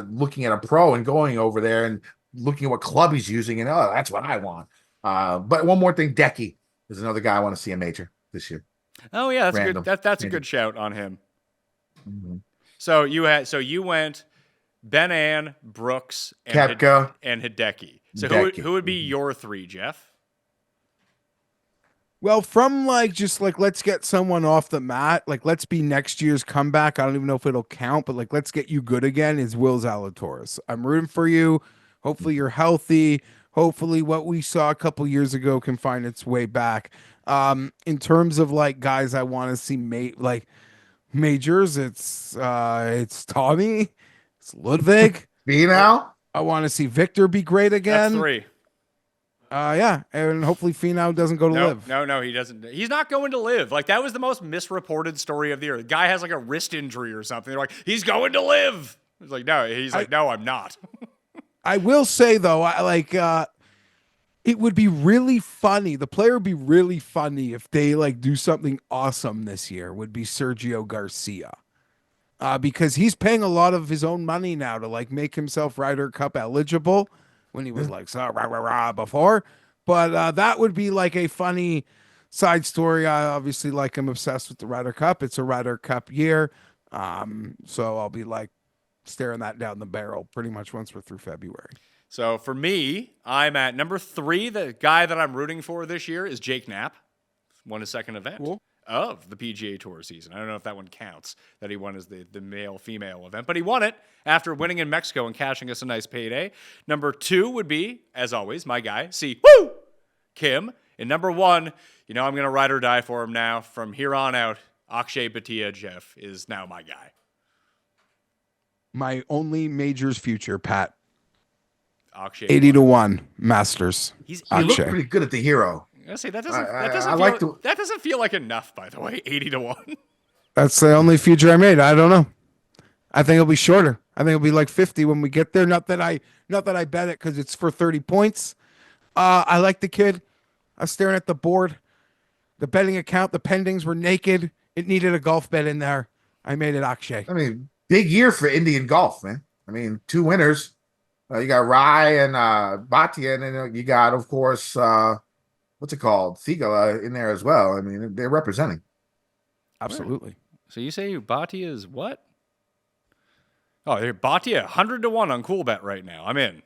looking at a pro and going over there and looking at what club he's using, and that's what I want. But one more thing, Decky is another guy I want to see a major this year. Oh yeah, that's good. That's a good shout on him. Mm-hmm. So you went Ben Ann, Brooks, and Koepka, and Hideki. So who would be your three, Jeff? Well, from let's get someone off the mat. Like, let's be next year's comeback. I don't even know if it'll count, but let's get you good again is Will Zalatoris. I'm rooting for you. Hopefully you're healthy. Hopefully what we saw a couple years ago can find its way back. In terms of guys I want to see majors, it's Tommy, it's Ludwig. Finau. I want to see Victor be great again. That's three. Yeah, and hopefully Finau doesn't go to live. No, he doesn't. He's not going to live. That was the most misreported story of the year. The guy has a wrist injury or something. They're like, he's going to live. It's no. He's no, I'm not. I will say though, it would be really funny. The player would be really funny if they do something awesome this year. Would be Sergio Garcia, because he's paying a lot of his own money now to make himself Ryder Cup eligible. When he was before, but that would be a funny side story. I obviously I'm obsessed with the Ryder Cup. It's a Ryder Cup year, so I'll be staring that down the barrel pretty much once we're through February. So for me, I'm at number 3. The guy that I'm rooting for this year is Jake Knapp. Won his second event. Cool. of the PGA Tour season. I don't know if that one counts, that he won as the male-female event, but he won it after winning in Mexico and cashing us a nice payday. Number 2 would be, as always, my guy, Kim. And number 1, I'm going to ride or die for him now. From here on out, Akshay Bhatia, Geoff, is now my guy. My only majors future, Pat. Akshay 80-1 Masters. He looked pretty good at the Hero. I say that doesn't feel like enough, by the way. 80-1. That's the only future I made. I don't know. I think it'll be shorter. I think it'll be like 50 when we get there. Not that I bet it because it's for 30 points. I like the kid. I was staring at the board. The betting account, the pendings were naked. It needed a golf bet in there. I made it Akshay. I mean, big year for Indian golf, man. I mean, 2 winners. You got Rai and Bhatia, and then you got, of course, what's it called? Thiga in there as well. I mean, they're representing. Absolutely. So you say Bhatia is what? Oh, they're Bhatia 100-1 on Cool Bet right now. I'm in.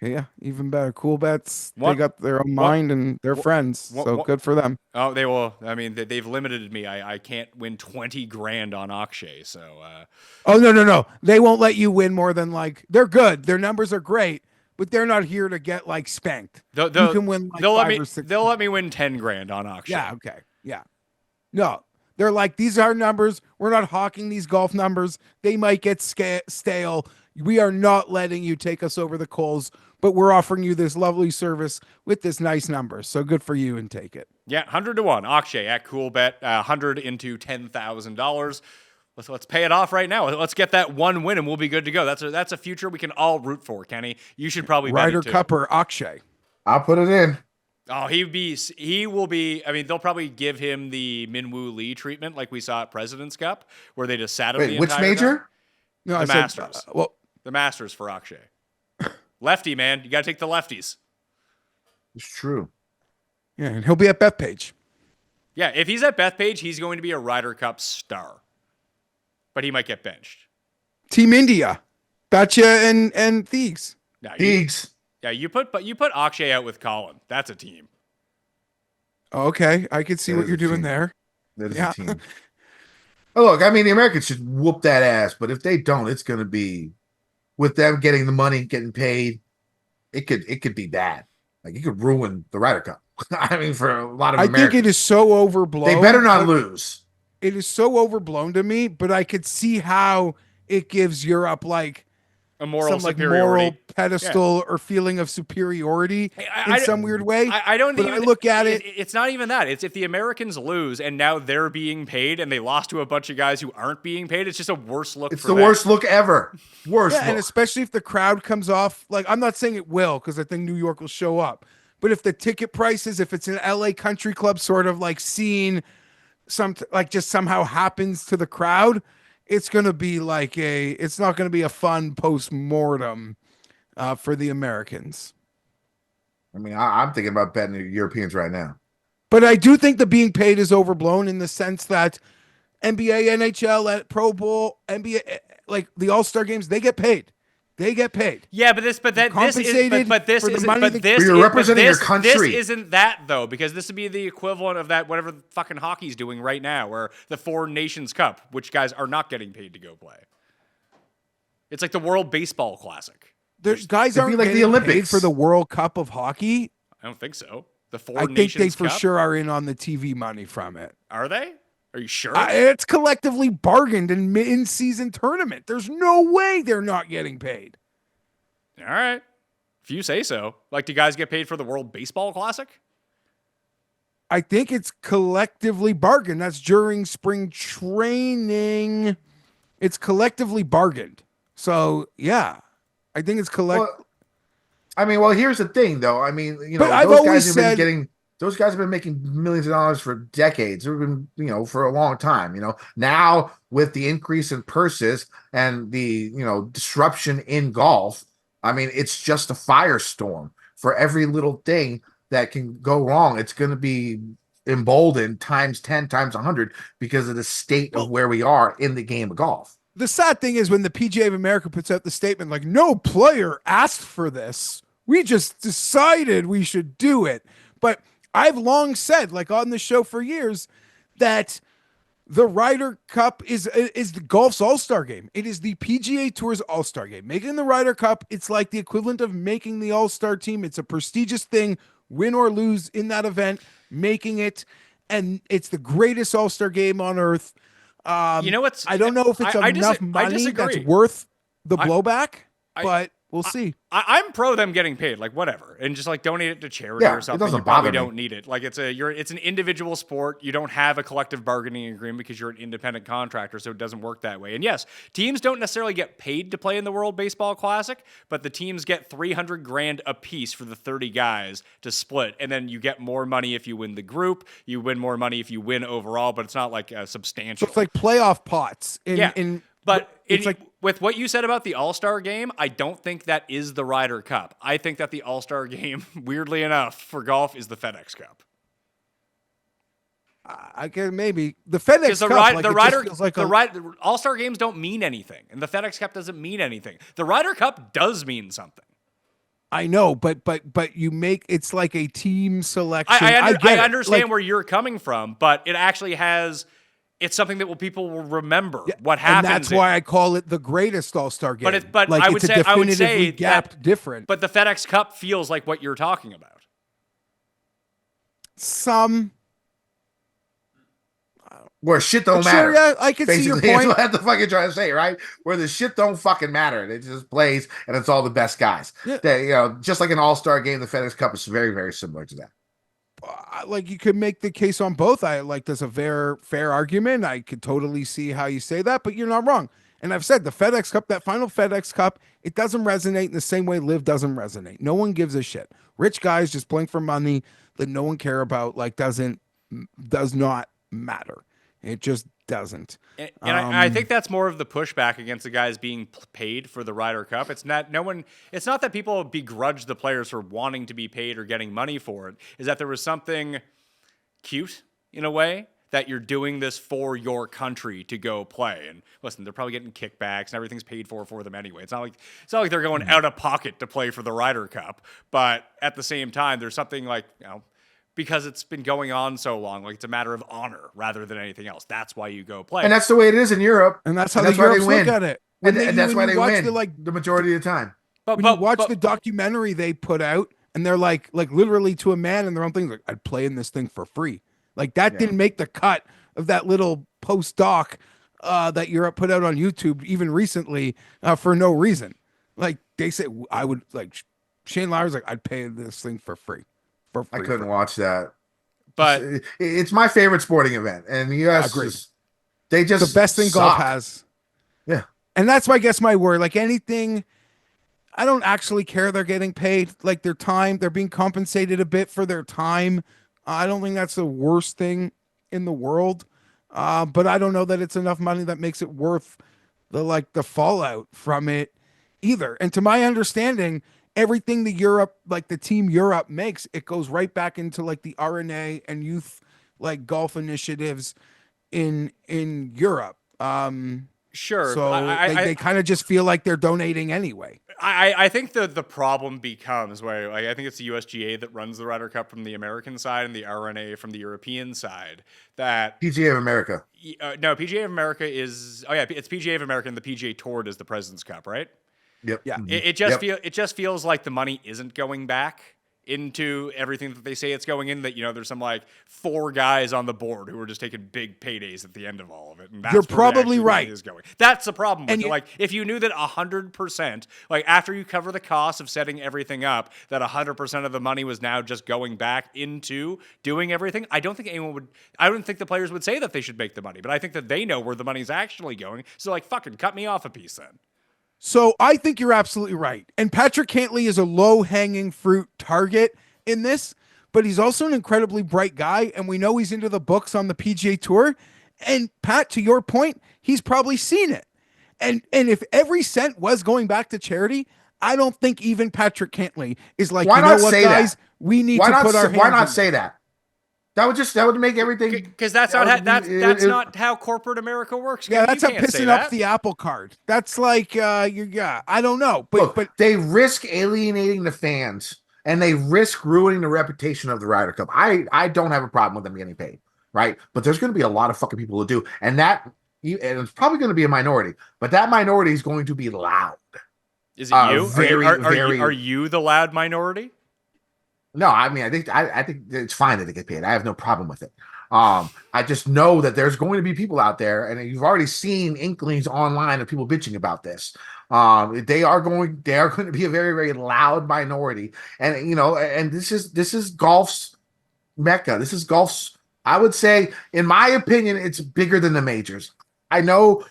Yeah, even better. Cool Bets. They got their own mind and they're friends. So good for them. Oh, they will. I mean, they've limited me. I can't win 20 grand on Akshay. So. Oh, no. They won't let you win more than they're good. Their numbers are great, but they're not here to get spanked. You can win or 6. They'll let me win 10 grand on Akshay. Yeah. Okay. Yeah. No, they're these are numbers. We're not hawking these golf numbers. They might get stale. We are not letting you take us over the coals, but we're offering you this lovely service with this nice number. So good for you and take it. Yeah, 100-1. Akshay at Cool Bet, 100 into $10,000. Let's pay it off right now. Let's get that 1 win and we'll be good to go. That's a future we can all root for, Kenny. You should probably bet Ryder it too. Cup or Akshay. I'll put it in. Oh, he will be. I mean, they'll probably give him the Minwoo Lee treatment like we saw at President's Cup, where they just sat him the which entire major? time. No, the Masters. The Masters for Akshay. Lefty, man. You got to take the lefties. It's true. Yeah, and he'll be at Bethpage. Yeah, if he's at Bethpage, he's going to be a Ryder Cup star. But he might get benched. Team India. Betcha and Thiegs. Thiegs. You put Akshay out with Colin. That's a team. Okay, I can see what you're doing there. That is a team. Oh, look, I mean, the Americans should whoop that ass, but if they don't, it's going to be with them getting the money, getting paid. It could be bad. It could ruin the Ryder Cup. I mean, for a lot of Americans, I think it is so overblown. They better not lose. It is so overblown to me, but I could see how it gives Europe a moral some superiority, moral pedestal or feeling of superiority in some weird way. I don't think I look at it. It's not even that. It's if the Americans lose and now they're being paid and they lost to a bunch of guys who aren't being paid. It's just a worse look. It's the worst look ever. Worst. Yeah, and especially if the crowd comes off. I'm not saying it will because I think New York will show up. But if the ticket prices, if it's an LA country club sort of scene, just somehow happens to the crowd. It's going to be it's not going to be a fun post-mortem for the Americans. I mean, I'm thinking about betting the Europeans right now. But I do think the being paid is overblown in the sense that NBA, NHL, Pro Bowl, NBA, the All-Star games, they get paid. They get paid. Yeah, but this isn't you're representing your country. This isn't that though, because this would be the equivalent of that whatever the fucking hockey's doing right now, or the Four Nations Cup, which guys are not getting paid to go play. It's like the World Baseball Classic. Guys aren't like the Olympics paid for the World Cup of hockey. I don't think so. The I think they for sure are in on the TV money from it. Are they? Are you sure? It's collectively bargained in season tournament. There's no way they're not getting paid. All right. If you say so. Do guys get paid for the World Baseball Classic? I think it's collectively bargained. That's during spring training. It's collectively bargained. So, yeah. I think it's here's the thing, though. I mean, those guys have been making millions of dollars for decades. They've been, for a long time. Now with the increase in purses and the, disruption in golf, I mean, it's just a firestorm for every little thing that can go wrong. It's going to be emboldened times 10, times 100 because of the state of where we are in the game of golf. The sad thing is when the PGA of America puts out the statement no player asked for this. We just decided we should do it. But I've long said, on the show for years, that the Ryder Cup is the golf's all-star game. It is the PGA Tour's all-star game. Making the Ryder Cup, it's like the equivalent of making the all-star team. It's a prestigious thing, win or lose in that event, making it, and it's the greatest all-star game on earth. You know what's? I don't know if it's enough money that's worth the blowback, but we'll see. I'm pro them getting paid, like whatever, and just like donate it to charity or something. It doesn't You probably bother me. don't need it. Like it's an individual sport. You don't have a collective bargaining agreement because you're an independent contractor, so it doesn't work that way. And yes, teams don't necessarily get paid to play in the World Baseball Classic, but the teams get $300,000 a piece for the 30 guys to split, and then you get more money if you win the group. You win more money if you win overall, but it's not like substantial. So it's like playoff pots. But it's like with what you said about the All-Star game, I don't think that is the Ryder Cup. I think that the All-Star game, weirdly enough, for golf is the FedEx Cup. I guess maybe the FedEx Cup. The All-Star games don't mean anything, and the FedEx Cup doesn't mean anything. The Ryder Cup does mean something. I know, but you make it's like a team selection. I understand where you're coming from, but it actually has. It's something that people will remember what happened. And that's why I call it the greatest All-Star game. But like I would say gapped different. But the FedEx Cup feels like what you're talking about. Where shit don't matter. Sure, yeah, I can see your Basically, point. that's what I'm fucking trying to say, right? Where the shit don't fucking matter. It just plays, and it's all the best guys. Yeah. Just like an all-star game, the FedEx Cup is very, very similar to that. Like you could make the case on both. I like there's a very fair argument. I could totally see how you say that, but you're not wrong. And I've said the FedEx Cup, that final FedEx Cup, it doesn't resonate in the same way Live doesn't resonate. No one gives a shit. Rich guys just playing for money that no one care about, like does not matter. It just doesn't. And I think that's more of the pushback against the guys being paid for the Ryder Cup. It's not that people begrudge the players for wanting to be paid or getting money for it. Is that there was something cute in a way that you're doing this for your country to go play. And listen, they're probably getting kickbacks and everything's paid for them anyway. It's not like they're going out of pocket to play for the Ryder Cup. But at the same time, there's something like, because it's been going on so long, like it's a matter of honor rather than anything else. That's why you go play. And that's the way it is in Europe. And that's how the Europeans look at it. And that's why they win the majority of the time. But when you watch the documentary they put out, and they're like literally to a man and their own things, like, I'd play in this thing for free. Like that didn't make the cut of that little post-doc that Europe put out on YouTube even recently for no reason. Like they said, I would, like Shane Lowry's like, I'd pay this thing for free. I couldn't watch that, but it's my favorite sporting event, and the U.S. They just the best thing golf has. Yeah, and that's why I guess my word. Like anything, I don't actually care. They're getting paid, like their time. They're being compensated a bit for their time. I don't think that's the worst thing in the world, but I don't know that it's enough money that makes it worth the fallout from it either. And to my understanding, everything the team Europe makes, it goes right back into like the RNA and youth like golf initiatives in Europe. Sure. So they kind of just feel like they're donating anyway. I think the problem becomes where I think it's the USGA that runs the Ryder Cup from the American side and the RNA from the European side. That PGA of America. No, PGA of America is it's PGA of America and the PGA Tour is the President's Cup, right? Yep. Yeah. It just feels like the money isn't going back into everything that they say it's going in. That there's some like 4 guys on the board who are just taking big paydays at the end of all of it. And that's You're where probably the right. Is going. That's the problem. With And it. Like if you knew that 100%, like after you cover the cost of setting everything up, that 100% of the money was now just going back into doing everything. I don't think the players would say that they should make the money, but I think that they know where the money's actually going. So like fucking cut me off a piece then. So I think you're absolutely right. And Patrick Cantlay is a low-hanging fruit target in this, but he's also an incredibly bright guy, and we know he's into the books on the PGA Tour. And Pat, to your point, he's probably seen it. And if every cent was going back to charity, I don't think even Patrick Cantlay is like, why you know not what, say guys? That? We need why to not put our say, Why hands not in say that? That would make everything, because that's not how corporate America works. Yeah, that's you a can't say pissing that. up the apple card. That's like I don't know, but but they risk alienating the fans and they risk ruining the reputation of the Ryder Cup. I don't have a problem with them getting paid. right? But there's going to be a lot of fucking people who do, and it's probably going to be a minority, but that minority is going to be loud. Is it you? Very. Are you the loud minority? No, I mean, I think it's fine that they get paid. I have no problem with it. I just know that there's going to be people out there, and you've already seen inklings online of people bitching about this. They are going to be a very, very loud minority, and and this is golf's mecca. This is golf's. I would say, in my opinion, it's bigger than the majors. I know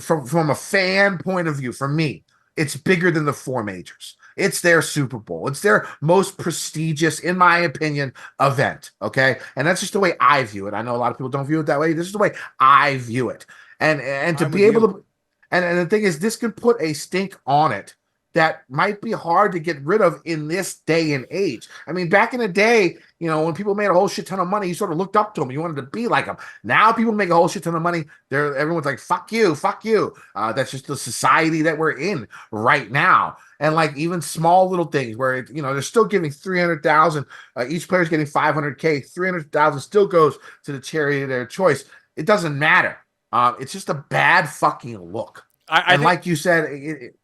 from a fan point of view, for me, it's bigger than the four majors. It's their Super Bowl. It's their most prestigious, in my opinion, event. Okay. And that's just the way I view it. I know a lot of people don't view it that way. This is the way I view it. And to I'm be with able you. to, and the thing is, this can put a stink on it that might be hard to get rid of in this day and age. I mean, back in the day, when people made a whole shit ton of money, you sort of looked up to them. You wanted to be like them. Now people make a whole shit ton of money. Everyone's like, fuck you, fuck you. That's just the society that we're in right now. And like even small little things where they're still giving 300,000. Each player's getting 500K. 300,000 still goes to the charity of their choice. It doesn't matter. It's just a bad fucking look. I think, like you said,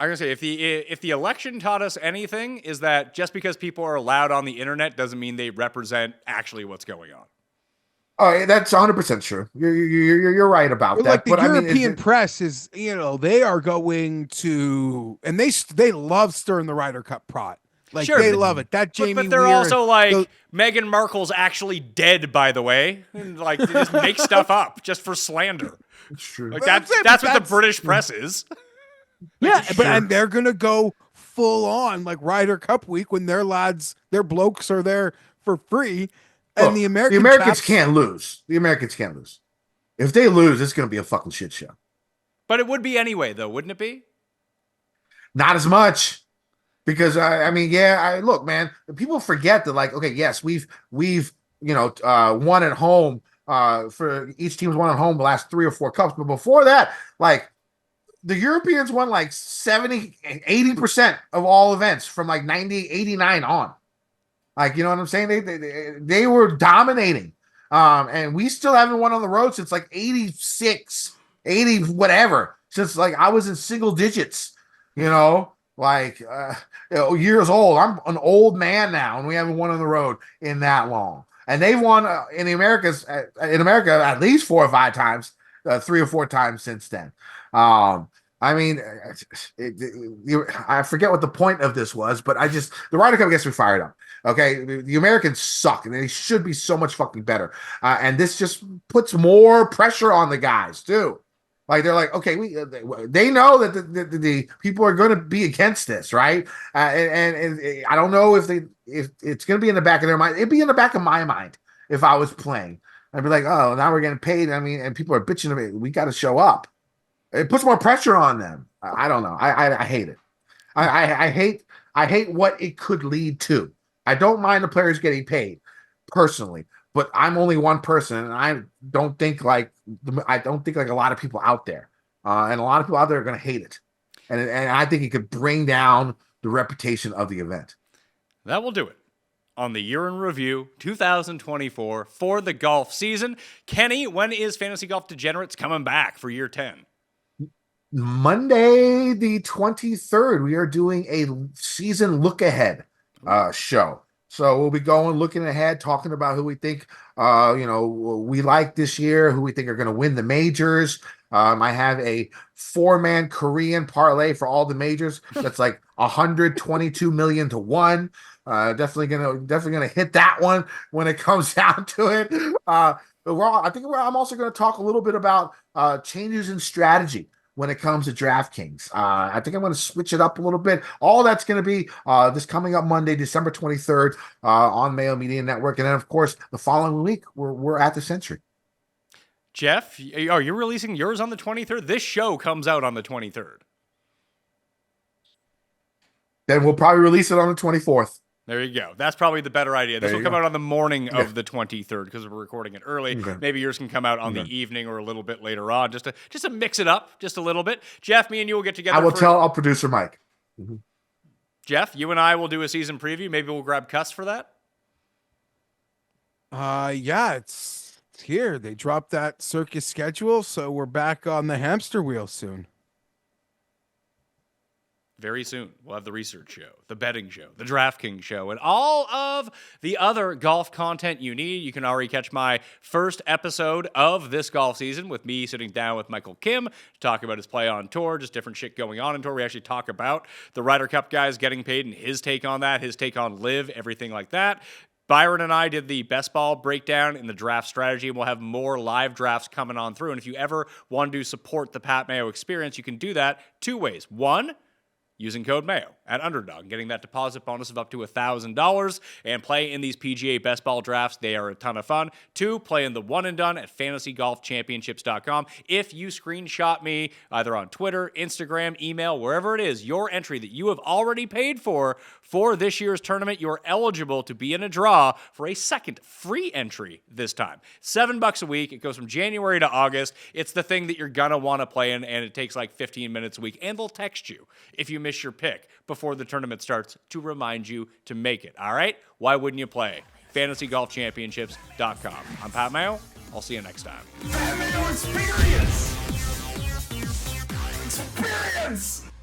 I'm gonna say if the election taught us anything, is that just because people are loud on the internet doesn't mean they represent actually what's going on. Oh, that's 100% true. You're right about that. Like the but European press is, they are going to, and they love stirring the Ryder Cup pot. Like Sure, they love it. That Jamie but they're Weir also like Meghan Markle's actually dead, by the way, and like they just make stuff up just for slander. it's true. Like that's what the British press is. yeah, and they're gonna go full on like Ryder Cup week when their blokes are there for free. And Look, the Americans can't lose. The Americans can't lose. If they lose, it's going to be a fucking shit show. But it would be anyway, though, wouldn't it be? Not as much, because look, man. People forget that, like, okay, yes, we've won at home. For each team's won at home the last 3 or 4 cups, but before that, like, the Europeans won like 70, 80% of all events from like 90, 89 on. Like, you know what I'm saying? They were dominating. And we still haven't won on the road since like 86, 80, whatever. Since like I was in single digits, like years old. I'm an old man now, and we haven't won on the road in that long. And they've won in America at least 4 or 5 times, 3 or 4 times since then. I mean, I forget what the point of this was, but the Ryder Cup gets me fired up. Okay, the Americans suck, and they should be so much fucking better. And this just puts more pressure on the guys too. Like they're like, okay, they know that the people are going to be against this, right? And I don't know if it's going to be in the back of their mind. It'd be in the back of my mind if I was playing. I'd be like, oh, now we're getting paid. I mean, and people are bitching at me. We got to show up. It puts more pressure on them. I don't know. I hate it. I hate what it could lead to. I don't mind the players getting paid personally, but I'm only one person, and I don't think like a lot of people out there, and a lot of people out there are going to hate it, and I think it could bring down the reputation of the event. That will do it on the Year in Review 2024 for the golf season. Kenny, when is Fantasy Golf Degenerates coming back for year 10? Monday the 23rd. We are doing a season look ahead show. So we'll be looking ahead, talking about who we think we like this year, who we think are going to win the majors. I have a 4-man Korean parlay for all the majors. That's like 122 million to 1. Definitely gonna hit that one when it comes down to it. I'm also going to talk a little bit about changes in strategy when it comes to DraftKings. I think I'm going to switch it up a little bit. All that's going to be this coming up Monday, December 23rd on Mayo Media Network. And then, of course, the following week, we're at the Century. Geoff, you're releasing yours on the 23rd? This show comes out on the 23rd. Then we'll probably release it on the 24th. There you go. That's probably the better idea. This will come out on the morning of the 23rd because we're recording it early. Okay. Maybe yours can come out on the evening or a little bit later on, just to mix it up just a little bit. Geoff, me and you will get together. I will tell our producer Mike. Mm-hmm. Geoff, you and I will do a season preview. Maybe we'll grab Cuss for that. Yeah, it's It's here. They dropped that circus schedule, so we're back on the hamster wheel soon. Very soon, we'll have the research show, the betting show, the DraftKings show, and all of the other golf content you need. You can already catch my first episode of this golf season with me sitting down with Michael Kim to talk about his play on tour, just different shit going on tour. We actually talk about the Ryder Cup guys getting paid and his take on that, his take on live, everything like that. Byron and I did the best ball breakdown in the draft strategy, and we'll have more live drafts coming on through. And if you ever want to support the Pat Mayo experience, you can do that two ways. One, using code Mayo at Underdog, getting that deposit bonus of up to $1,000 and play in these PGA best ball drafts. They are a ton of fun. Two, play in the one and done at fantasygolfchampionships.com. If you screenshot me either on Twitter, Instagram, email, wherever it is, your entry that you have already paid for this year's tournament, you're eligible to be in a draw for a second free entry this time. $7 a week. It goes from January to August. It's the thing that you're gonna want to play in, and it takes like 15 minutes a week, and they'll text you if you miss your pick before the tournament starts to remind you to make it. All right? Why wouldn't you play? FantasyGolfChampionships.com. I'm Pat Mayo. I'll see you next time. Pat Mayo Experience! Experience!